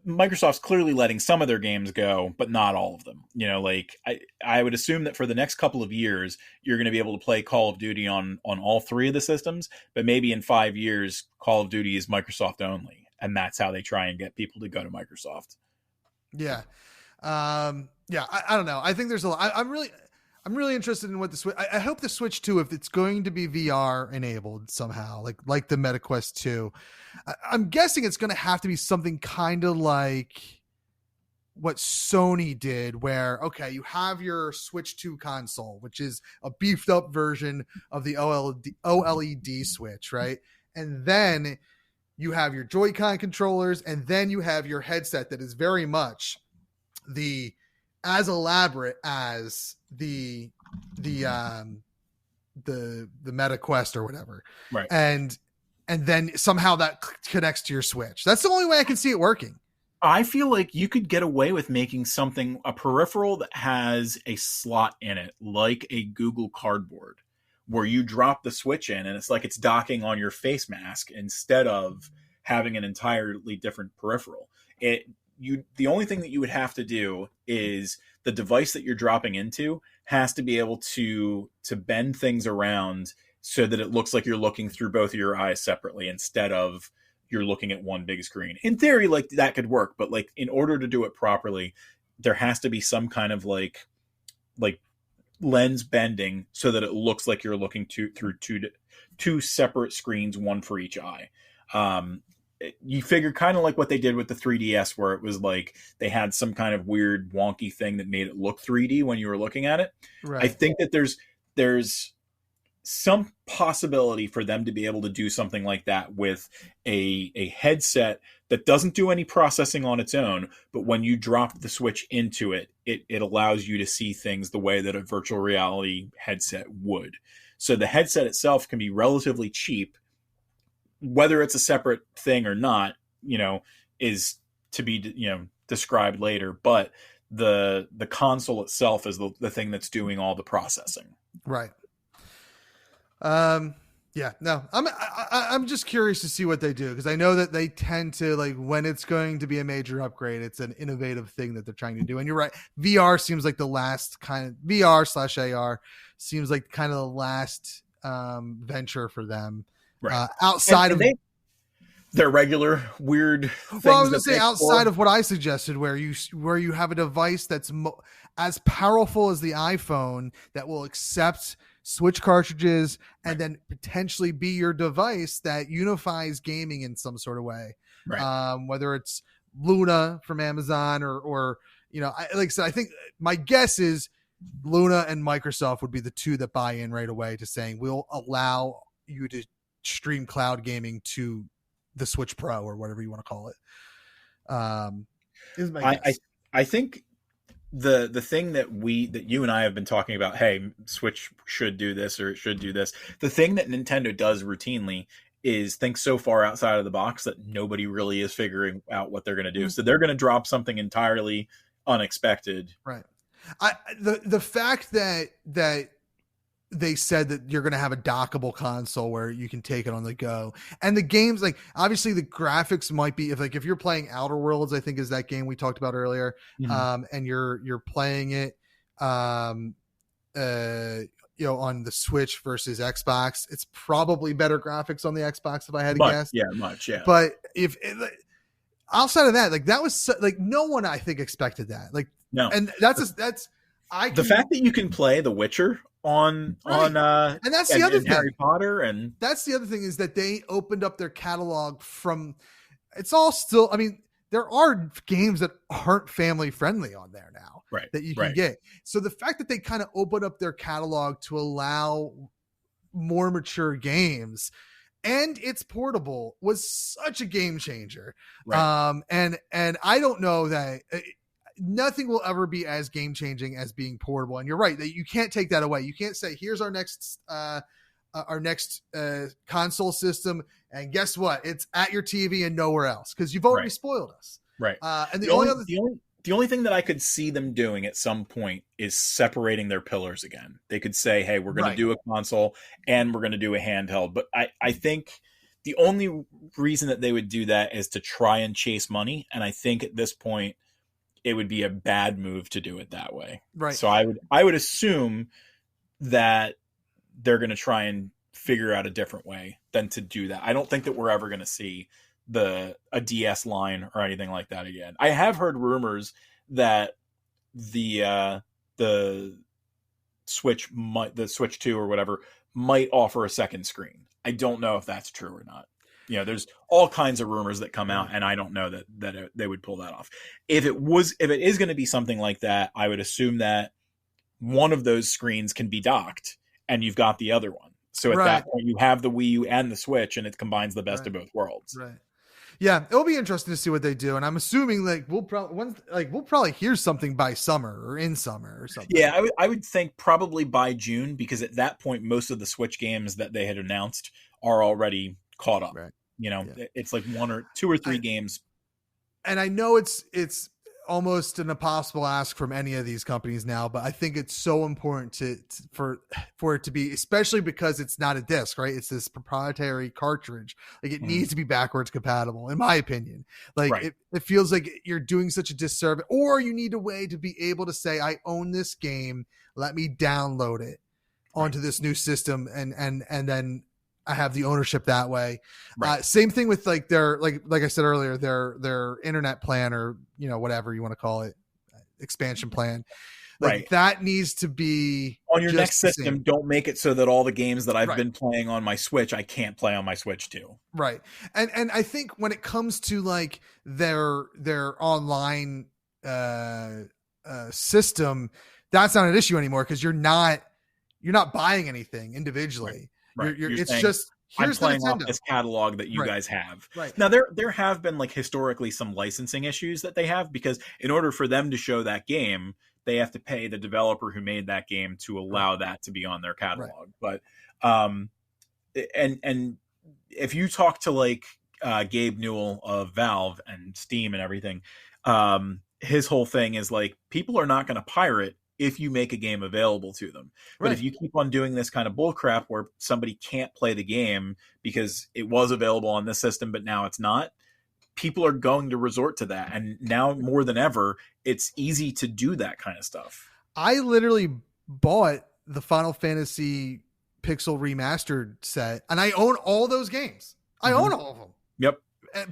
Speaker 5: Microsoft's clearly letting some of their games go, but not all of them. You know, like I would assume that for the next couple of years, you're going to be able to play Call of Duty on all three of the systems, but maybe in 5 years, Call of Duty is Microsoft only. And that's how they try and get people to go to Microsoft.
Speaker 4: Yeah. I don't know. I think there's a lot. I'm really interested in what the Switch. I hope the Switch 2, if it's going to be VR enabled somehow, like the MetaQuest 2, I'm guessing it's going to have to be something kind of like what Sony did, where, okay, you have your Switch 2 console, which is a beefed up version of the OLED Switch, right? And then you have your Joy-Con controllers, and then you have your headset that is very much as elaborate as the MetaQuest or whatever.
Speaker 5: Right.
Speaker 4: And then somehow that connects to your Switch. That's the only way I can see it working.
Speaker 5: I feel like you could get away with making a peripheral that has a slot in it, like a Google Cardboard, where you drop the Switch in and it's like it's docking on your face mask instead of having an entirely different peripheral. The only thing that you would have to do is the device that you're dropping into has to be able to bend things around so that it looks like you're looking through both of your eyes separately instead of you're looking at one big screen. In theory, like, that could work, but like, in order to do it properly, there has to be some kind of like lens bending so that it looks like you're looking through two separate screens, one for each eye. You figure kind of like what they did with the 3DS, where it was like they had some kind of weird wonky thing that made it look 3D when you were looking at it. Right. I think that there's some possibility for them to be able to do something like that with a headset that doesn't do any processing on its own, but when you drop the Switch into it, it allows you to see things the way that a virtual reality headset would. So the headset itself can be relatively cheap. Whether it's a separate thing or not, is to be, described later, but the console itself is the thing that's doing all the processing.
Speaker 4: Right. I'm just curious to see what they do, because I know that they tend to, like, when it's going to be a major upgrade, it's an innovative thing that they're trying to do. And you're right, VR seems like the last kind of VR/AR seems like kind of the last venture for them. Right. Outside of
Speaker 5: their regular weird things.
Speaker 4: Well, I was going to say outside of what I suggested, where you have a device that's as powerful as the iPhone that will accept Switch cartridges and then potentially be your device that unifies gaming in some sort of way. Right. Whether it's Luna from Amazon or like I said, I think my guess is Luna and Microsoft would be the two that buy in right away to saying we'll allow you to stream cloud gaming to the Switch Pro or whatever you want to call it. Is my guess.
Speaker 5: I think the thing that you and I have been talking about, hey, Switch should do this or it should do this. The thing that Nintendo does routinely is think so far outside of the box that nobody really is figuring out what they're going to do. So they're going to drop something entirely unexpected.
Speaker 4: Right. The fact that they said that you're going to have a dockable console where you can take it on the go, and the games, like obviously the graphics might be, if you're playing Outer Worlds, I think is that game we talked about earlier. And you're playing it, on the Switch versus Xbox, it's probably better graphics on the Xbox if I had to guess.
Speaker 5: Yeah, much. Yeah.
Speaker 4: But outside of that, like that was like no one I think expected that. Like
Speaker 5: no,
Speaker 4: and that's the
Speaker 5: fact that you can play The Witcher on and
Speaker 4: that's the other thing.
Speaker 5: Harry Potter, and
Speaker 4: that's the other thing is that they opened up their catalog from. It's all still. I mean, there are games that aren't family friendly on there now,
Speaker 5: right?
Speaker 4: That you can get. So the fact that they kind of opened up their catalog to allow more mature games, and it's portable, was such a game changer.
Speaker 5: Right.
Speaker 4: And I don't know that. Nothing will ever be as game changing as being portable. And you're right that you can't take that away. You can't say, here's our next console system. And guess what? It's at your TV and nowhere else. Cause you've already spoiled us.
Speaker 5: Right.
Speaker 4: And the
Speaker 5: only thing that I could see them doing at some point is separating their pillars again. They could say, hey, we're going to do a console and we're going to do a handheld. But I think the only reason that they would do that is to try and chase money. And I think at this point, it would be a bad move to do it that way.
Speaker 4: Right.
Speaker 5: So I would assume that they're going to try and figure out a different way than to do that. I don't think that we're ever going to see a DS line or anything like that again. I have heard rumors that the Switch 2 or whatever might offer a second screen. I don't know if that's true or not. There's all kinds of rumors that come out, and I don't know that they would pull that off. If it is going to be something like that, I would assume that one of those screens can be docked, and you've got the other one. So at that point, you have the Wii U and the Switch, and it combines the best of both worlds.
Speaker 4: Right. Yeah, it'll be interesting to see what they do, and I'm assuming we'll probably hear something by summer or in summer or something.
Speaker 5: Yeah, I would think probably by June, because at that point, most of the Switch games that they had announced are already caught up.
Speaker 4: Right.
Speaker 5: It's like one or two or three games.
Speaker 4: And I know it's almost an impossible ask from any of these companies now, but I think it's so important for it to be, especially because it's not a disc, right? It's this proprietary cartridge. Like it needs to be backwards compatible, in my opinion. Like it feels like you're doing such a disservice, or you need a way to be able to say, I own this game. Let me download it onto this new system. And then I have the ownership that way. Same thing with like their, like I said earlier, their internet plan, or, whatever you want to call it, expansion plan. Like that needs to be
Speaker 5: on your next system. Don't make it so that all the games that I've been playing on my Switch, I can't play on my Switch too.
Speaker 4: Right. And I think when it comes to like their online system, that's not an issue anymore. Cause you're not buying anything individually.
Speaker 5: Right.
Speaker 4: It's saying, just here's
Speaker 5: I'm playing
Speaker 4: the
Speaker 5: off this catalog that you guys have.
Speaker 4: Right.
Speaker 5: Now there have been like historically some licensing issues that they have, because in order for them to show that game, they have to pay the developer who made that game to allow that to be on their catalog. But and if you talk to like Gabe Newell of Valve and Steam and everything, his whole thing is like, people are not going to pirate if you make a game available to them. But if you keep on doing this kind of bullcrap where somebody can't play the game because it was available on this system, but now it's not, people are going to resort to that. And now more than ever, it's easy to do that kind of stuff.
Speaker 4: I literally bought the Final Fantasy Pixel Remastered set, and I own all those games. I own all of them.
Speaker 5: Yep.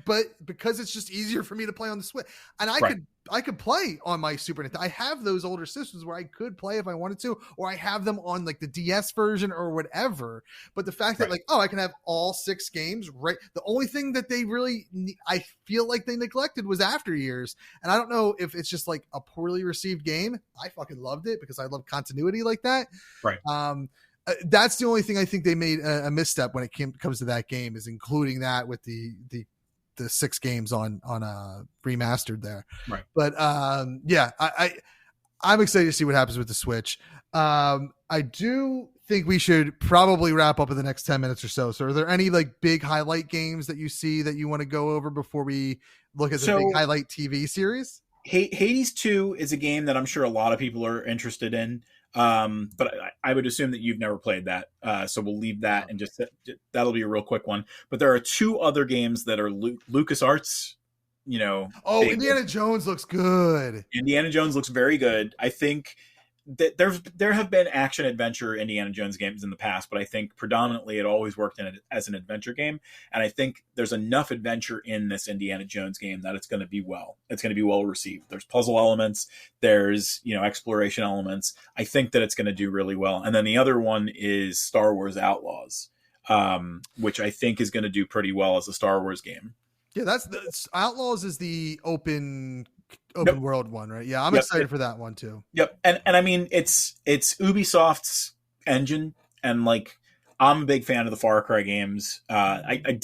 Speaker 4: But because it's just easier for me to play on the Switch, and I could play on my Super Nintendo. I have those older systems where I could play if I wanted to, or I have them on like the DS version or whatever. But the fact that like, I can have all 6 games, right? The only thing that they really, I feel like they neglected was After Years. And I don't know if it's just like a poorly received game. I fucking loved it because I love continuity like that.
Speaker 5: Right.
Speaker 4: That's the only thing I think they made a misstep when it comes to that game, is including that with the 6 games on remastered there.
Speaker 5: Right.
Speaker 4: But I'm excited to see what happens with the Switch. I do think we should probably wrap up in the next 10 minutes or so. So are there any like big highlight games that you see that you want to go over before we look at the big highlight TV series?
Speaker 5: Hades 2 is a game that I'm sure a lot of people are interested in. But I would assume that you've never played that. So we'll leave that and just that'll be a real quick one. But there are 2 other games that are LucasArts,
Speaker 4: Indiana Jones looks good.
Speaker 5: Indiana Jones looks very good. I think that there have been action adventure Indiana Jones games in the past, but I think predominantly it always worked in it as an adventure game. And I think there's enough adventure in this Indiana Jones game that it's going to be well received. There's puzzle elements, there's, exploration elements. I think that it's going to do really well. And then the other one is Star Wars Outlaws, which I think is going to do pretty well as a Star Wars game.
Speaker 4: Yeah, that's Outlaws is the open world one, right? Yeah, I'm excited for that one too.
Speaker 5: Yep. And I mean it's Ubisoft's engine, and like I'm a big fan of the Far Cry games. I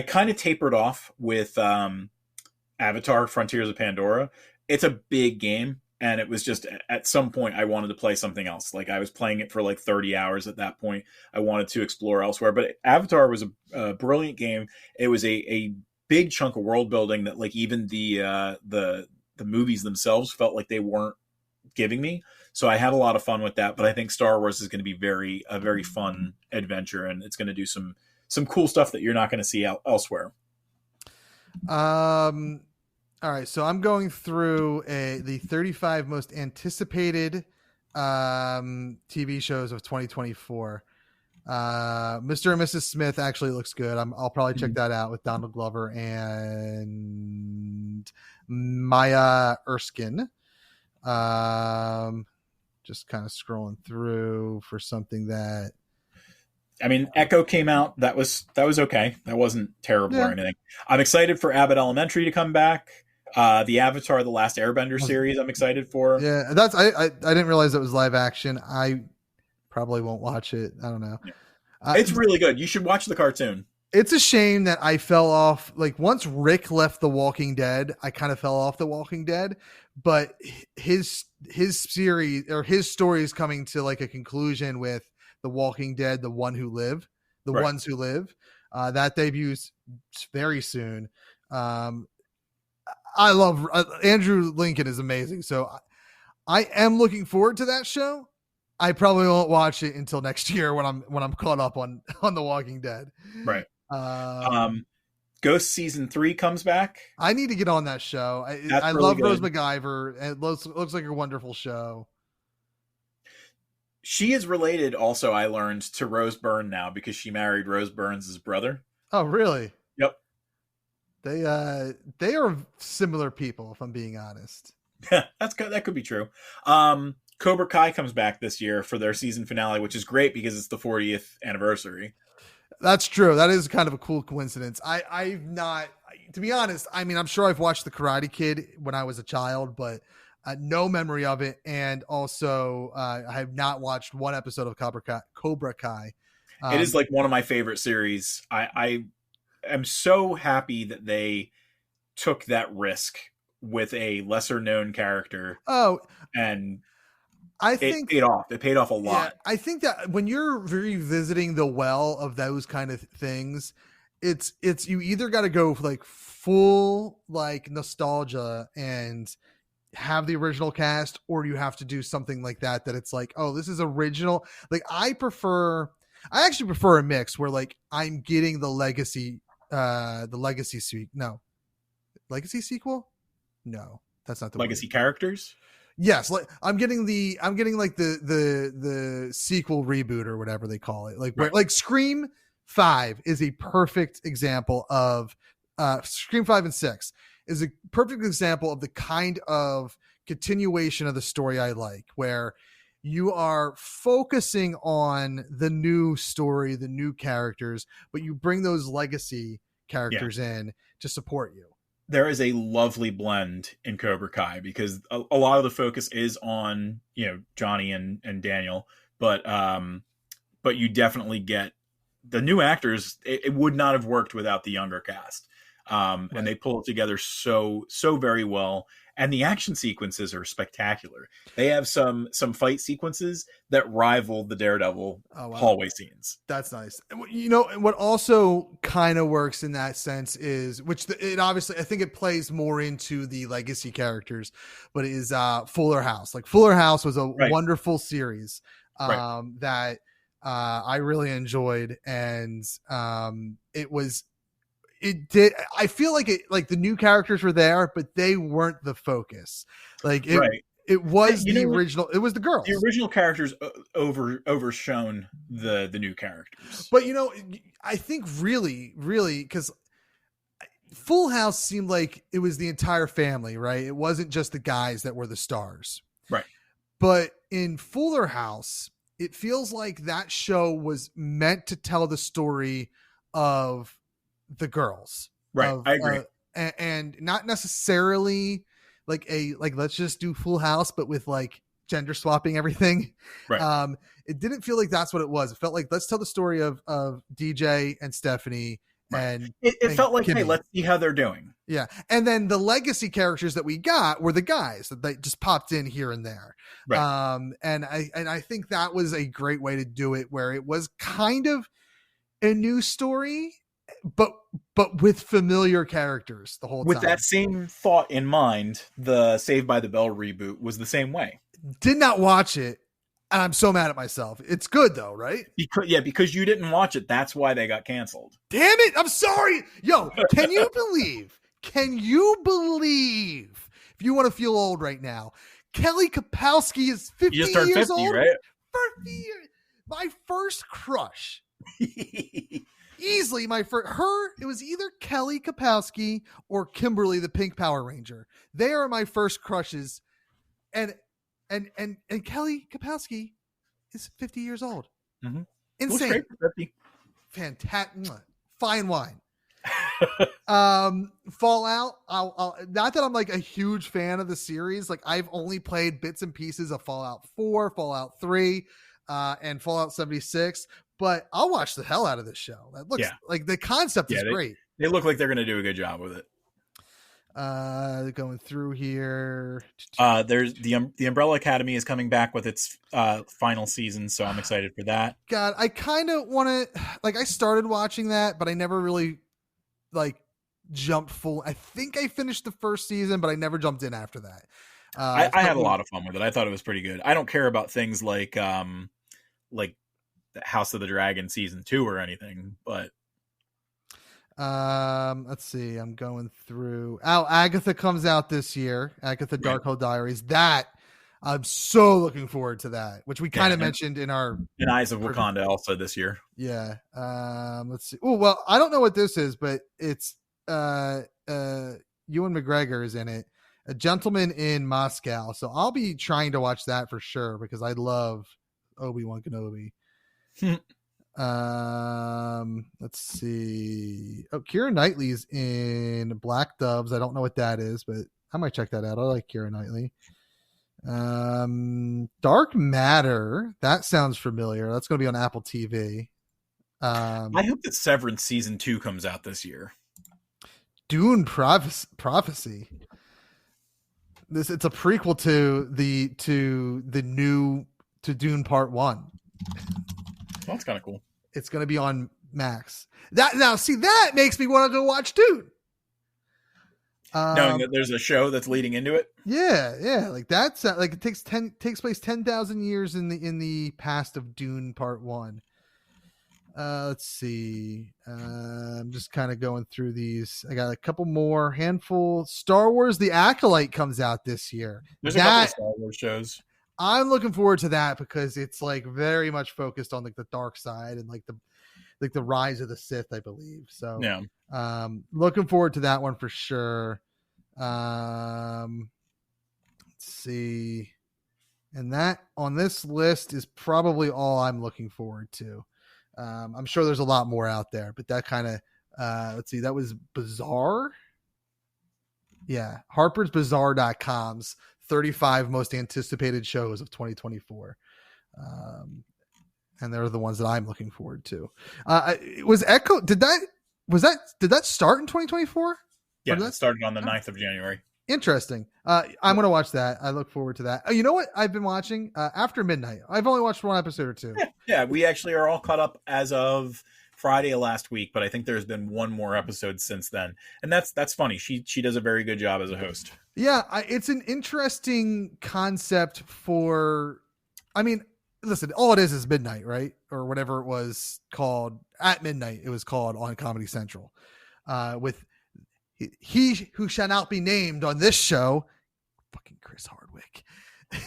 Speaker 5: kind of tapered off with Avatar Frontiers of Pandora. It's a big game, and it was just at some point I wanted to play something else. Like I was playing it for like 30 hours at that point. I wanted to explore elsewhere, but Avatar was a brilliant game. It was a big chunk of world building that like even the movies themselves felt like they weren't giving me. So I had a lot of fun with that, but I think Star Wars is going to be a very fun adventure, and it's going to do some cool stuff that you're not going to see elsewhere.
Speaker 4: All right. So I'm going through the 35 most anticipated TV shows of 2024. Mr. and Mrs. Smith actually looks good. I'll probably check that out with Donald Glover and Maya Erskine. Just kind of scrolling through for something that,
Speaker 5: I mean, Echo came out. That was okay. That wasn't terrible or anything. I'm excited for Abbott Elementary to come back. The Avatar: The Last Airbender series, I'm excited for.
Speaker 4: Yeah, I didn't realize it was live action. I probably won't watch it. I don't know.
Speaker 5: Yeah. It's really good. You should watch the cartoon.
Speaker 4: It's a shame that I fell off. Like once Rick left The Walking Dead, I kind of fell off The Walking Dead, but his series or his story is coming to like a conclusion with The Walking Dead, The Ones Who Live, that debuts very soon. I love Andrew Lincoln is amazing. So I am looking forward to that show. I probably won't watch it until next year when I'm caught up on The Walking Dead.
Speaker 5: Right. Ghost season 3 comes back.
Speaker 4: I need to get on that show. I really love good. Rose McIver. It looks like a wonderful show.
Speaker 5: She is related also, I learned, to Rose Byrne now because she married Rose Byrne's brother.
Speaker 4: Oh, really?
Speaker 5: Yep.
Speaker 4: They are similar people, if I'm being honest.
Speaker 5: That could be true. Cobra Kai comes back this year for their season finale, which is great because it's the 40th anniversary.
Speaker 4: That's true. That is kind of a cool coincidence. I've not, to be honest, I mean, I'm sure I've watched The Karate Kid when I was a child, but no memory of it. And also, I have not watched one episode of Cobra Kai.
Speaker 5: It is like one of my favorite series. I am so happy that they took that risk with a lesser known character.
Speaker 4: Oh,
Speaker 5: and
Speaker 4: I think
Speaker 5: it paid off a lot.
Speaker 4: Yeah, I think that when you're revisiting the well of those kind of things, it's you either got to go like full like nostalgia and have the original cast, or you have to do something like that it's like, oh, this is original. Like I actually prefer a mix where like I'm getting the legacy sequel. No, that's not the
Speaker 5: legacy
Speaker 4: word.
Speaker 5: Characters.
Speaker 4: Yes, like I'm getting like the sequel reboot or whatever they call it. Like
Speaker 5: right.
Speaker 4: Like Scream 5 is a perfect example of Scream 5 and 6 is a perfect example of the kind of continuation of the story I like, where you are focusing on the new story, the new characters, but you bring those legacy characters in to support you.
Speaker 5: There is a lovely blend in Cobra Kai because a lot of the focus is on, Johnny and Daniel, but you definitely get the new actors. It would not have worked without the younger cast. And they pull it together so very well. And the action sequences are spectacular. They have some fight sequences that rival the Daredevil hallway scenes.
Speaker 4: That's nice. You know, what also kind of works in that sense is, it obviously, I think it plays more into the legacy characters, but it is Fuller House. Like, Fuller House was a wonderful series that I really enjoyed. And I feel like the new characters were there, but they weren't the focus. Like, it was the original. It was the girls.
Speaker 5: The original characters overshone the new characters.
Speaker 4: But, you know, I think really, because Full House seemed like it was the entire family, right? It wasn't just the guys that were the stars.
Speaker 5: Right.
Speaker 4: But in Fuller House, it feels like that show was meant to tell the story of the girls.
Speaker 5: Right. I agree.
Speaker 4: And not necessarily like let's just do Full House, but with like gender swapping everything.
Speaker 5: Right.
Speaker 4: It didn't feel like that's what it was. It felt like, let's tell the story of DJ and Stephanie.
Speaker 5: Right.
Speaker 4: And
Speaker 5: it felt like,
Speaker 4: Kimmy.
Speaker 5: hey, let's see how they're doing.
Speaker 4: Yeah. And then the legacy characters that we got were the guys that they just popped in here and there.
Speaker 5: Right.
Speaker 4: And I think that was a great way to do it, where it was kind of a new story, but with familiar characters the whole time.
Speaker 5: With that same thought in mind, the Saved by the Bell reboot was the same way.
Speaker 4: Did not watch it, and I'm so mad at myself. It's good though, right?
Speaker 5: Because you didn't watch it, that's why they got canceled.
Speaker 4: Damn it! I'm sorry. Yo, can you believe? If you want to feel old right now, Kelly Kapowski is 50
Speaker 5: You just turned
Speaker 4: years
Speaker 5: 50,
Speaker 4: old.
Speaker 5: right?
Speaker 4: 50 years. My first crush. Easily my first. It was either Kelly Kapowski or Kimberly the Pink Power Ranger. They are my first crushes, and Kelly Kapowski is 50 years old.
Speaker 5: Mm-hmm.
Speaker 4: Insane.
Speaker 5: Great for 50.
Speaker 4: Fantastic. Fine wine. Fallout. I'll not that I'm like a huge fan of the series. Like, I've only played bits and pieces of Fallout 4, Fallout 3, and Fallout 76. But I'll watch the hell out of this show. That looks like the concept is great.
Speaker 5: They look like they're going to do a good job with it.
Speaker 4: Going through here.
Speaker 5: There's the Umbrella Academy is coming back with its final season, so I'm excited for that.
Speaker 4: God, I kind of want to, like, I started watching that, but I never really like jumped full. I think I finished the first season, but I never jumped in after that.
Speaker 5: I had a lot of fun with it. I thought it was pretty good. I don't care about things like House of the Dragon season 2 or anything, but
Speaker 4: let's see. I'm going through. Agatha comes out this year. Agatha Darkhold Diaries. That I'm so looking forward to that, which we kind of mentioned in our
Speaker 5: Eyes of Wakanda also this year.
Speaker 4: Yeah. Let's see. Oh, well, I don't know what this is, but it's Ewan McGregor is in it. A Gentleman in Moscow. So I'll be trying to watch that for sure because I love Obi-Wan Kenobi. Let's see. Oh, Keira Knightley's in Black Doves. I don't know what that is, but I might check that out. I like Keira Knightley. Dark Matter. That sounds familiar. That's going to be on Apple TV.
Speaker 5: I hope that Severance season 2 comes out this year.
Speaker 4: Dune Prophecy. It's a prequel to Dune Part 1.
Speaker 5: Well, that's kind of cool.
Speaker 4: It's going to be on Max. That makes me want to go watch Dune.
Speaker 5: Knowing that there's a show that's leading into it.
Speaker 4: Yeah. Like that's like it takes place 10,000 years in the past of Dune Part 1. Let's see. I'm just kind of going through these. I got a couple more handful. Star Wars: The Acolyte comes out this year.
Speaker 5: There's a couple of Star Wars shows.
Speaker 4: I'm looking forward to that because it's like very much focused on like the dark side and like the rise of the Sith, I believe. So
Speaker 5: yeah,
Speaker 4: looking forward to that one for sure. Let's see, and that on this list is probably all I'm looking forward to. I'm sure there's a lot more out there, but that kind of let's see, that was Bizarre. Yeah, Harper'sBazaar.com's 35 most anticipated shows of 2024. And they're the ones that I'm looking forward to. Was Echo, did that did that start in 2024?
Speaker 5: Yeah, it started on the 9th of January.
Speaker 4: Interesting. I'm going to watch that. I look forward to that. You know what I've been watching? After Midnight. I've only watched one episode or two.
Speaker 5: Yeah, we actually are all caught up as of Friday of last week, but I think there's been one more episode since then. And that's funny. She does a very good job as a host.
Speaker 4: Yeah, it's an interesting concept for, I mean, listen, all it is Midnight, right? Or whatever it was called at midnight. It was called on Comedy Central with he who shall not be named on this show, fucking Chris Hardwick.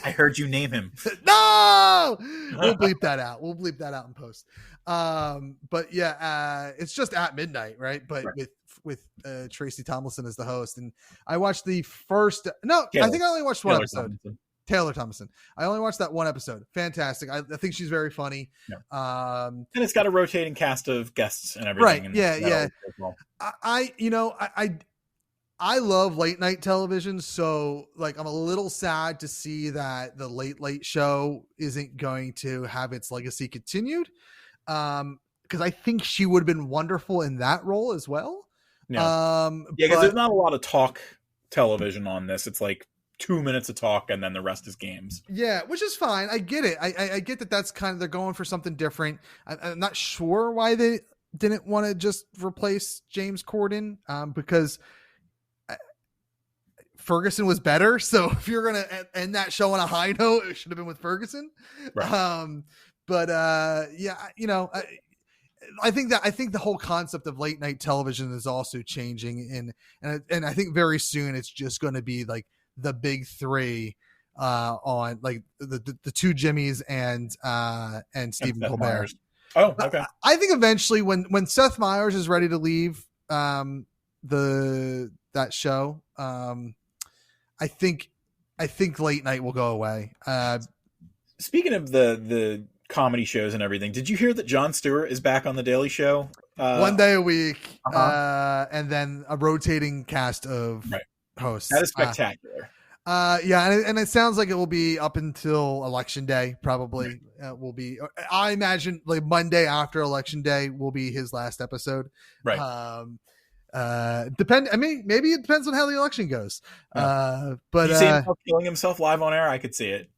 Speaker 5: I heard you name him.
Speaker 4: No, we'll bleep that out. We'll bleep that out in post. But yeah, it's just at midnight, right? But right. with Tracy Tomlinson as the host, and I watched the first. No, I think I only watched one episode. Taylor Thomason. I only watched that one episode. Fantastic. I think she's very funny. Yeah. And
Speaker 5: it's got a rotating cast of guests and everything.
Speaker 4: Right. Yeah. Well. I love late night television. So like, I'm a little sad to see that the late show isn't going to have its legacy continued. Cause I think she would have been wonderful in that role as well.
Speaker 5: Yeah. Cause there's not a lot of talk television on this. It's like 2 minutes of talk and then the rest is games.
Speaker 4: Yeah, which is fine. I get it. I get that that's kind of, they're going for something different. I'm not sure why they didn't want to just replace James Corden because Ferguson was better. So if you're going to end that show on a high note, it should have been with Ferguson. Right. I think the whole concept of late night television is also changing. And I think very soon it's just going to be like the big three on like the two Jimmys and Stephen Colbert.
Speaker 5: Myers. Oh, okay.
Speaker 4: I think eventually when Seth Meyers is ready to leave that show, I think late night will go away.
Speaker 5: Speaking of the comedy shows and everything, did you hear that Jon Stewart is back on The Daily Show?
Speaker 4: 1 day a week, and then a rotating cast of hosts.
Speaker 5: That is spectacular.
Speaker 4: And it sounds like it will be up until Election Day. Probably will be. I imagine like Monday after Election Day will be his last episode.
Speaker 5: Right.
Speaker 4: I mean, maybe it depends on how the election goes. But
Speaker 5: you see himself killing himself live on air. I could see it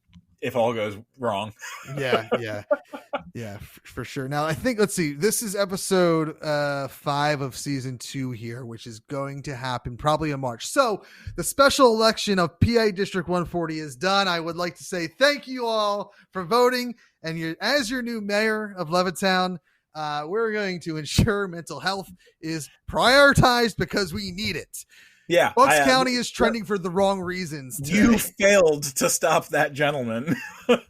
Speaker 5: if all goes wrong. Yeah, for sure. Now I think, let's see, this is episode 5 of season 2 here, which is going to happen probably in March. So the special election of PA District 140 is done. I would like to say thank you all for voting, and as your new mayor of Levittown, we're going to ensure mental health is prioritized because we need it. Yeah,
Speaker 4: Bucks County is trending for the wrong reasons today.
Speaker 5: You failed to stop that gentleman.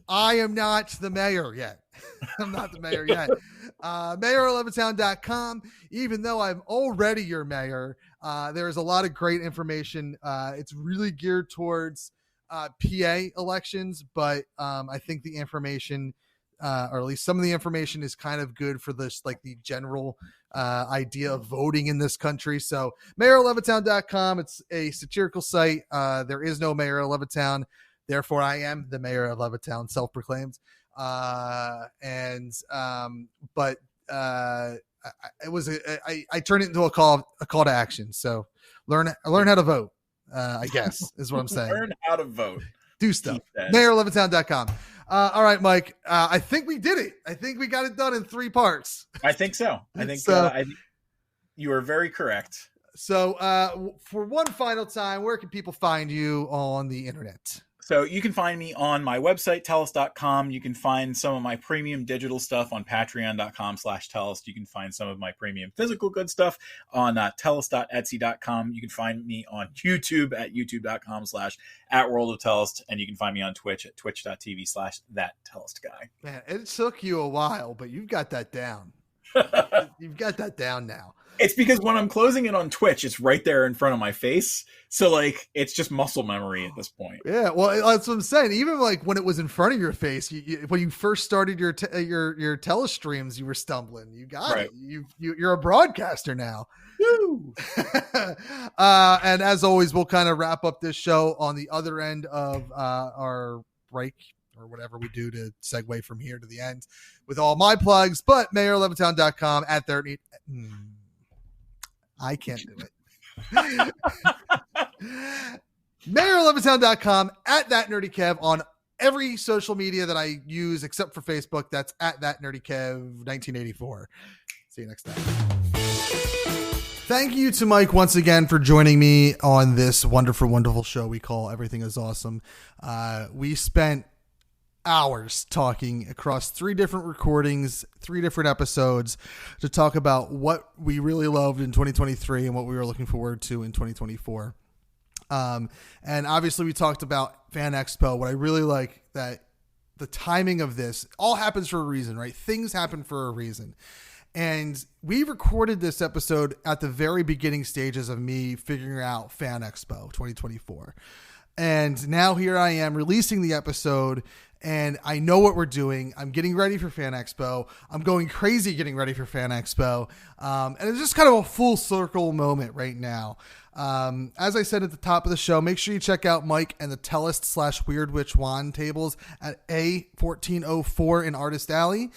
Speaker 4: I am not the mayor yet. I'm not the mayor yet. Mayor11town.com. Even though I'm already your mayor, there's a lot of great information. It's really geared towards PA elections, but I think the information, or at least some of the information, is kind of good for this, like the general idea of voting in this country. So mayor11town.com. It's a satirical site. There is no mayor of Levittown. Therefore, I am the mayor of Levittown, self-proclaimed. I turned it into a call to action. So learn how to vote. I guess is what I'm saying.
Speaker 5: Learn how to vote.
Speaker 4: Do stuff. Mayor11town.com. All right, Mike. I think we did it. I think we got it done in 3 parts.
Speaker 5: I think so. I think you are very correct.
Speaker 4: So for one final time, where can people find you on the internet?
Speaker 5: So you can find me on my website, Tellest.com. You can find some of my premium digital stuff on patreon.com/Tellest. You can find some of my premium physical good stuff on Tellest.etsy.com. You can find me on YouTube at youtube.com/@worldofTellest. And you can find me on Twitch at twitch.tv/thatTellestGuy.
Speaker 4: Man, it took you a while, but you've got that down. You've got that down now.
Speaker 5: It's because when I'm closing it on Twitch, it's right there in front of my face. So like, it's just muscle memory at this point.
Speaker 4: Yeah, well, that's what I'm saying. Even like when it was in front of your face, when you first started your telestreams, you were stumbling. You got it. You're a broadcaster now. Woo! And as always, we'll kind of wrap up this show on the other end of our break, or whatever we do to segue from here to the end with all my plugs. But mayor11town.com at there. I can't do it. MayorLevittown.com, at That Nerdy Kev on every social media that I use except for Facebook. That's at That Nerdy Kev 1984. See you next time. Thank you to Mike once again for joining me on this wonderful, wonderful show we call Everything is Awesome. We spent hours talking across 3 different recordings, 3 different episodes to talk about what we really loved in 2023 and what we were looking forward to in 2024. And obviously we talked about Fan Expo. What I really like that the timing of this all happens for a reason, right? Things happen for a reason. And we recorded this episode at the very beginning stages of me figuring out Fan Expo 2024. And now here I am releasing the episode, and I know what we're doing. I'm getting ready for Fan Expo. I'm going crazy getting ready for Fan Expo. And it's just kind of a full circle moment right now. As I said at the top of the show, make sure you check out Mike and the Tellest / Weird Witch Wand tables at A1404 in Artist Alley.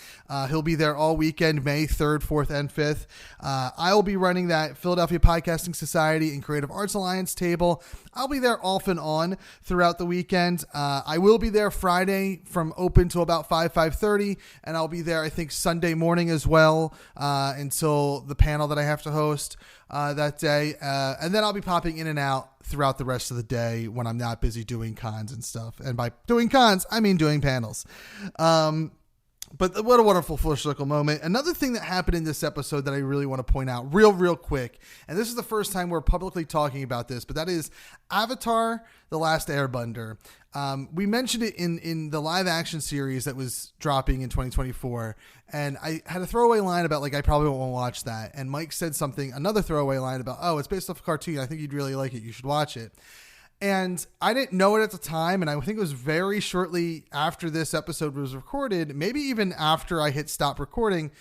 Speaker 4: He'll be there all weekend, May 3rd, 4th, and 5th. I will be running that Philadelphia Podcasting Society and Creative Arts Alliance table. I'll be there off and on throughout the weekend. I will be there Friday from open till about 5:30, and I'll be there, I think, Sunday morning as well until the panel that I have to host that day. And then I'll be popping in and out throughout the rest of the day when I'm not busy doing cons and stuff. And by doing cons, I mean doing panels. But what a wonderful full circle moment. Another thing that happened in this episode that I really want to point out real quick, and this is the first time we're publicly talking about this, but that is Avatar: The Last Airbender. We mentioned it in the live action series that was dropping in 2024, and I had a throwaway line about, like, I probably won't watch that. And Mike said another throwaway line about, oh, it's based off a cartoon. I think you'd really like it. You should watch it. And I didn't know it at the time, and I think it was very shortly after this episode was recorded, maybe even after I hit stop recording,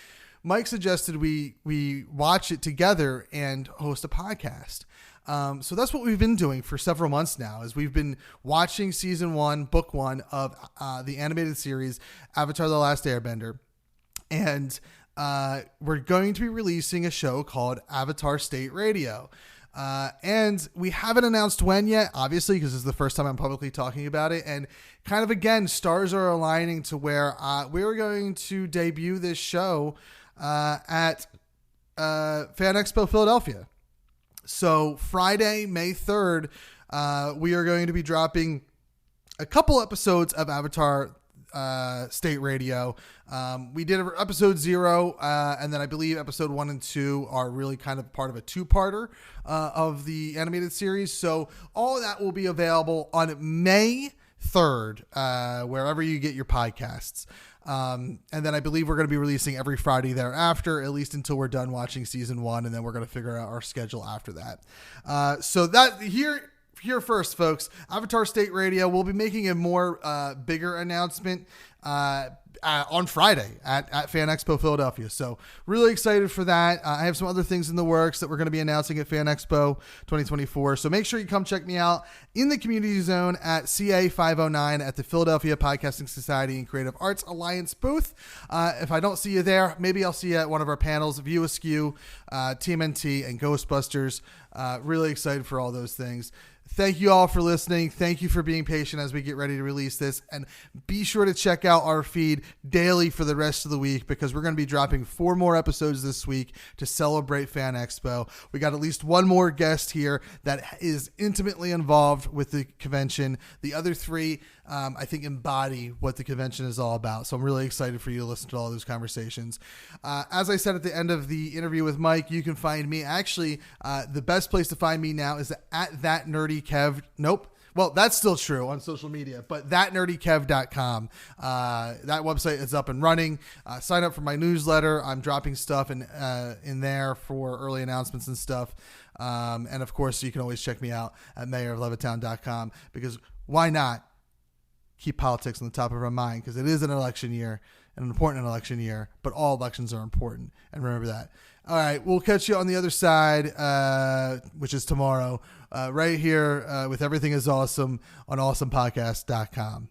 Speaker 4: Mike suggested we watch it together and host a podcast. So that's what we've been doing for several months now, is we've been watching season 1, book 1 of the animated series Avatar: The Last Airbender. And we're going to be releasing a show called Avatar State Radio. And we haven't announced when yet, obviously, because this is the first time I'm publicly talking about it. And kind of, again, stars are aligning to where we're going to debut this show at Fan Expo Philadelphia. So Friday, May 3rd, we are going to be dropping a couple episodes of Avatar State Radio. We did episode 0, and then I believe episode 1 and 2 are really kind of part of a 2-parter of the animated series. So all of that will be available on May 3rd, wherever you get your podcasts. And then I believe we're going to be releasing every Friday thereafter, at least until we're done watching season 1, and then we're going to figure out our schedule after that. So that here first, folks, Avatar State Radio will be making a more bigger announcement on Friday at Fan Expo Philadelphia. So really excited for that. I have some other things in the works that we're going to be announcing at Fan Expo 2024. So make sure you come check me out in the community zone at CA 509 at the Philadelphia Podcasting Society and Creative Arts Alliance booth. If I don't see you there, maybe I'll see you at one of our panels, View Askew, TMNT, and Ghostbusters. Really excited for all those things. Thank you all for listening. Thank you for being patient as we get ready to release this. And be sure to check out our feed daily for the rest of the week, because we're going to be dropping 4 more episodes this week to celebrate Fan Expo. We got at least one more guest here that is intimately involved with the convention. The other 3, I think, embody what the convention is all about. So I'm really excited for you to listen to all those conversations. As I said at the end of the interview with Mike, you can find me. Actually, the best place to find me now is at That Nerdy Kev. Nope. Well, that's still true on social media, but thatnerdykev.com. That website is up and running. Sign up for my newsletter. I'm dropping stuff in there for early announcements and stuff. And of course, you can always check me out at mayoroflevittown.com, because why not keep politics on the top of our mind? Because it is an election year, an important election year, but all elections are important. And remember that. All right, we'll catch you on the other side, which is tomorrow, right here with Everything is Awesome on awesomepodcast.com.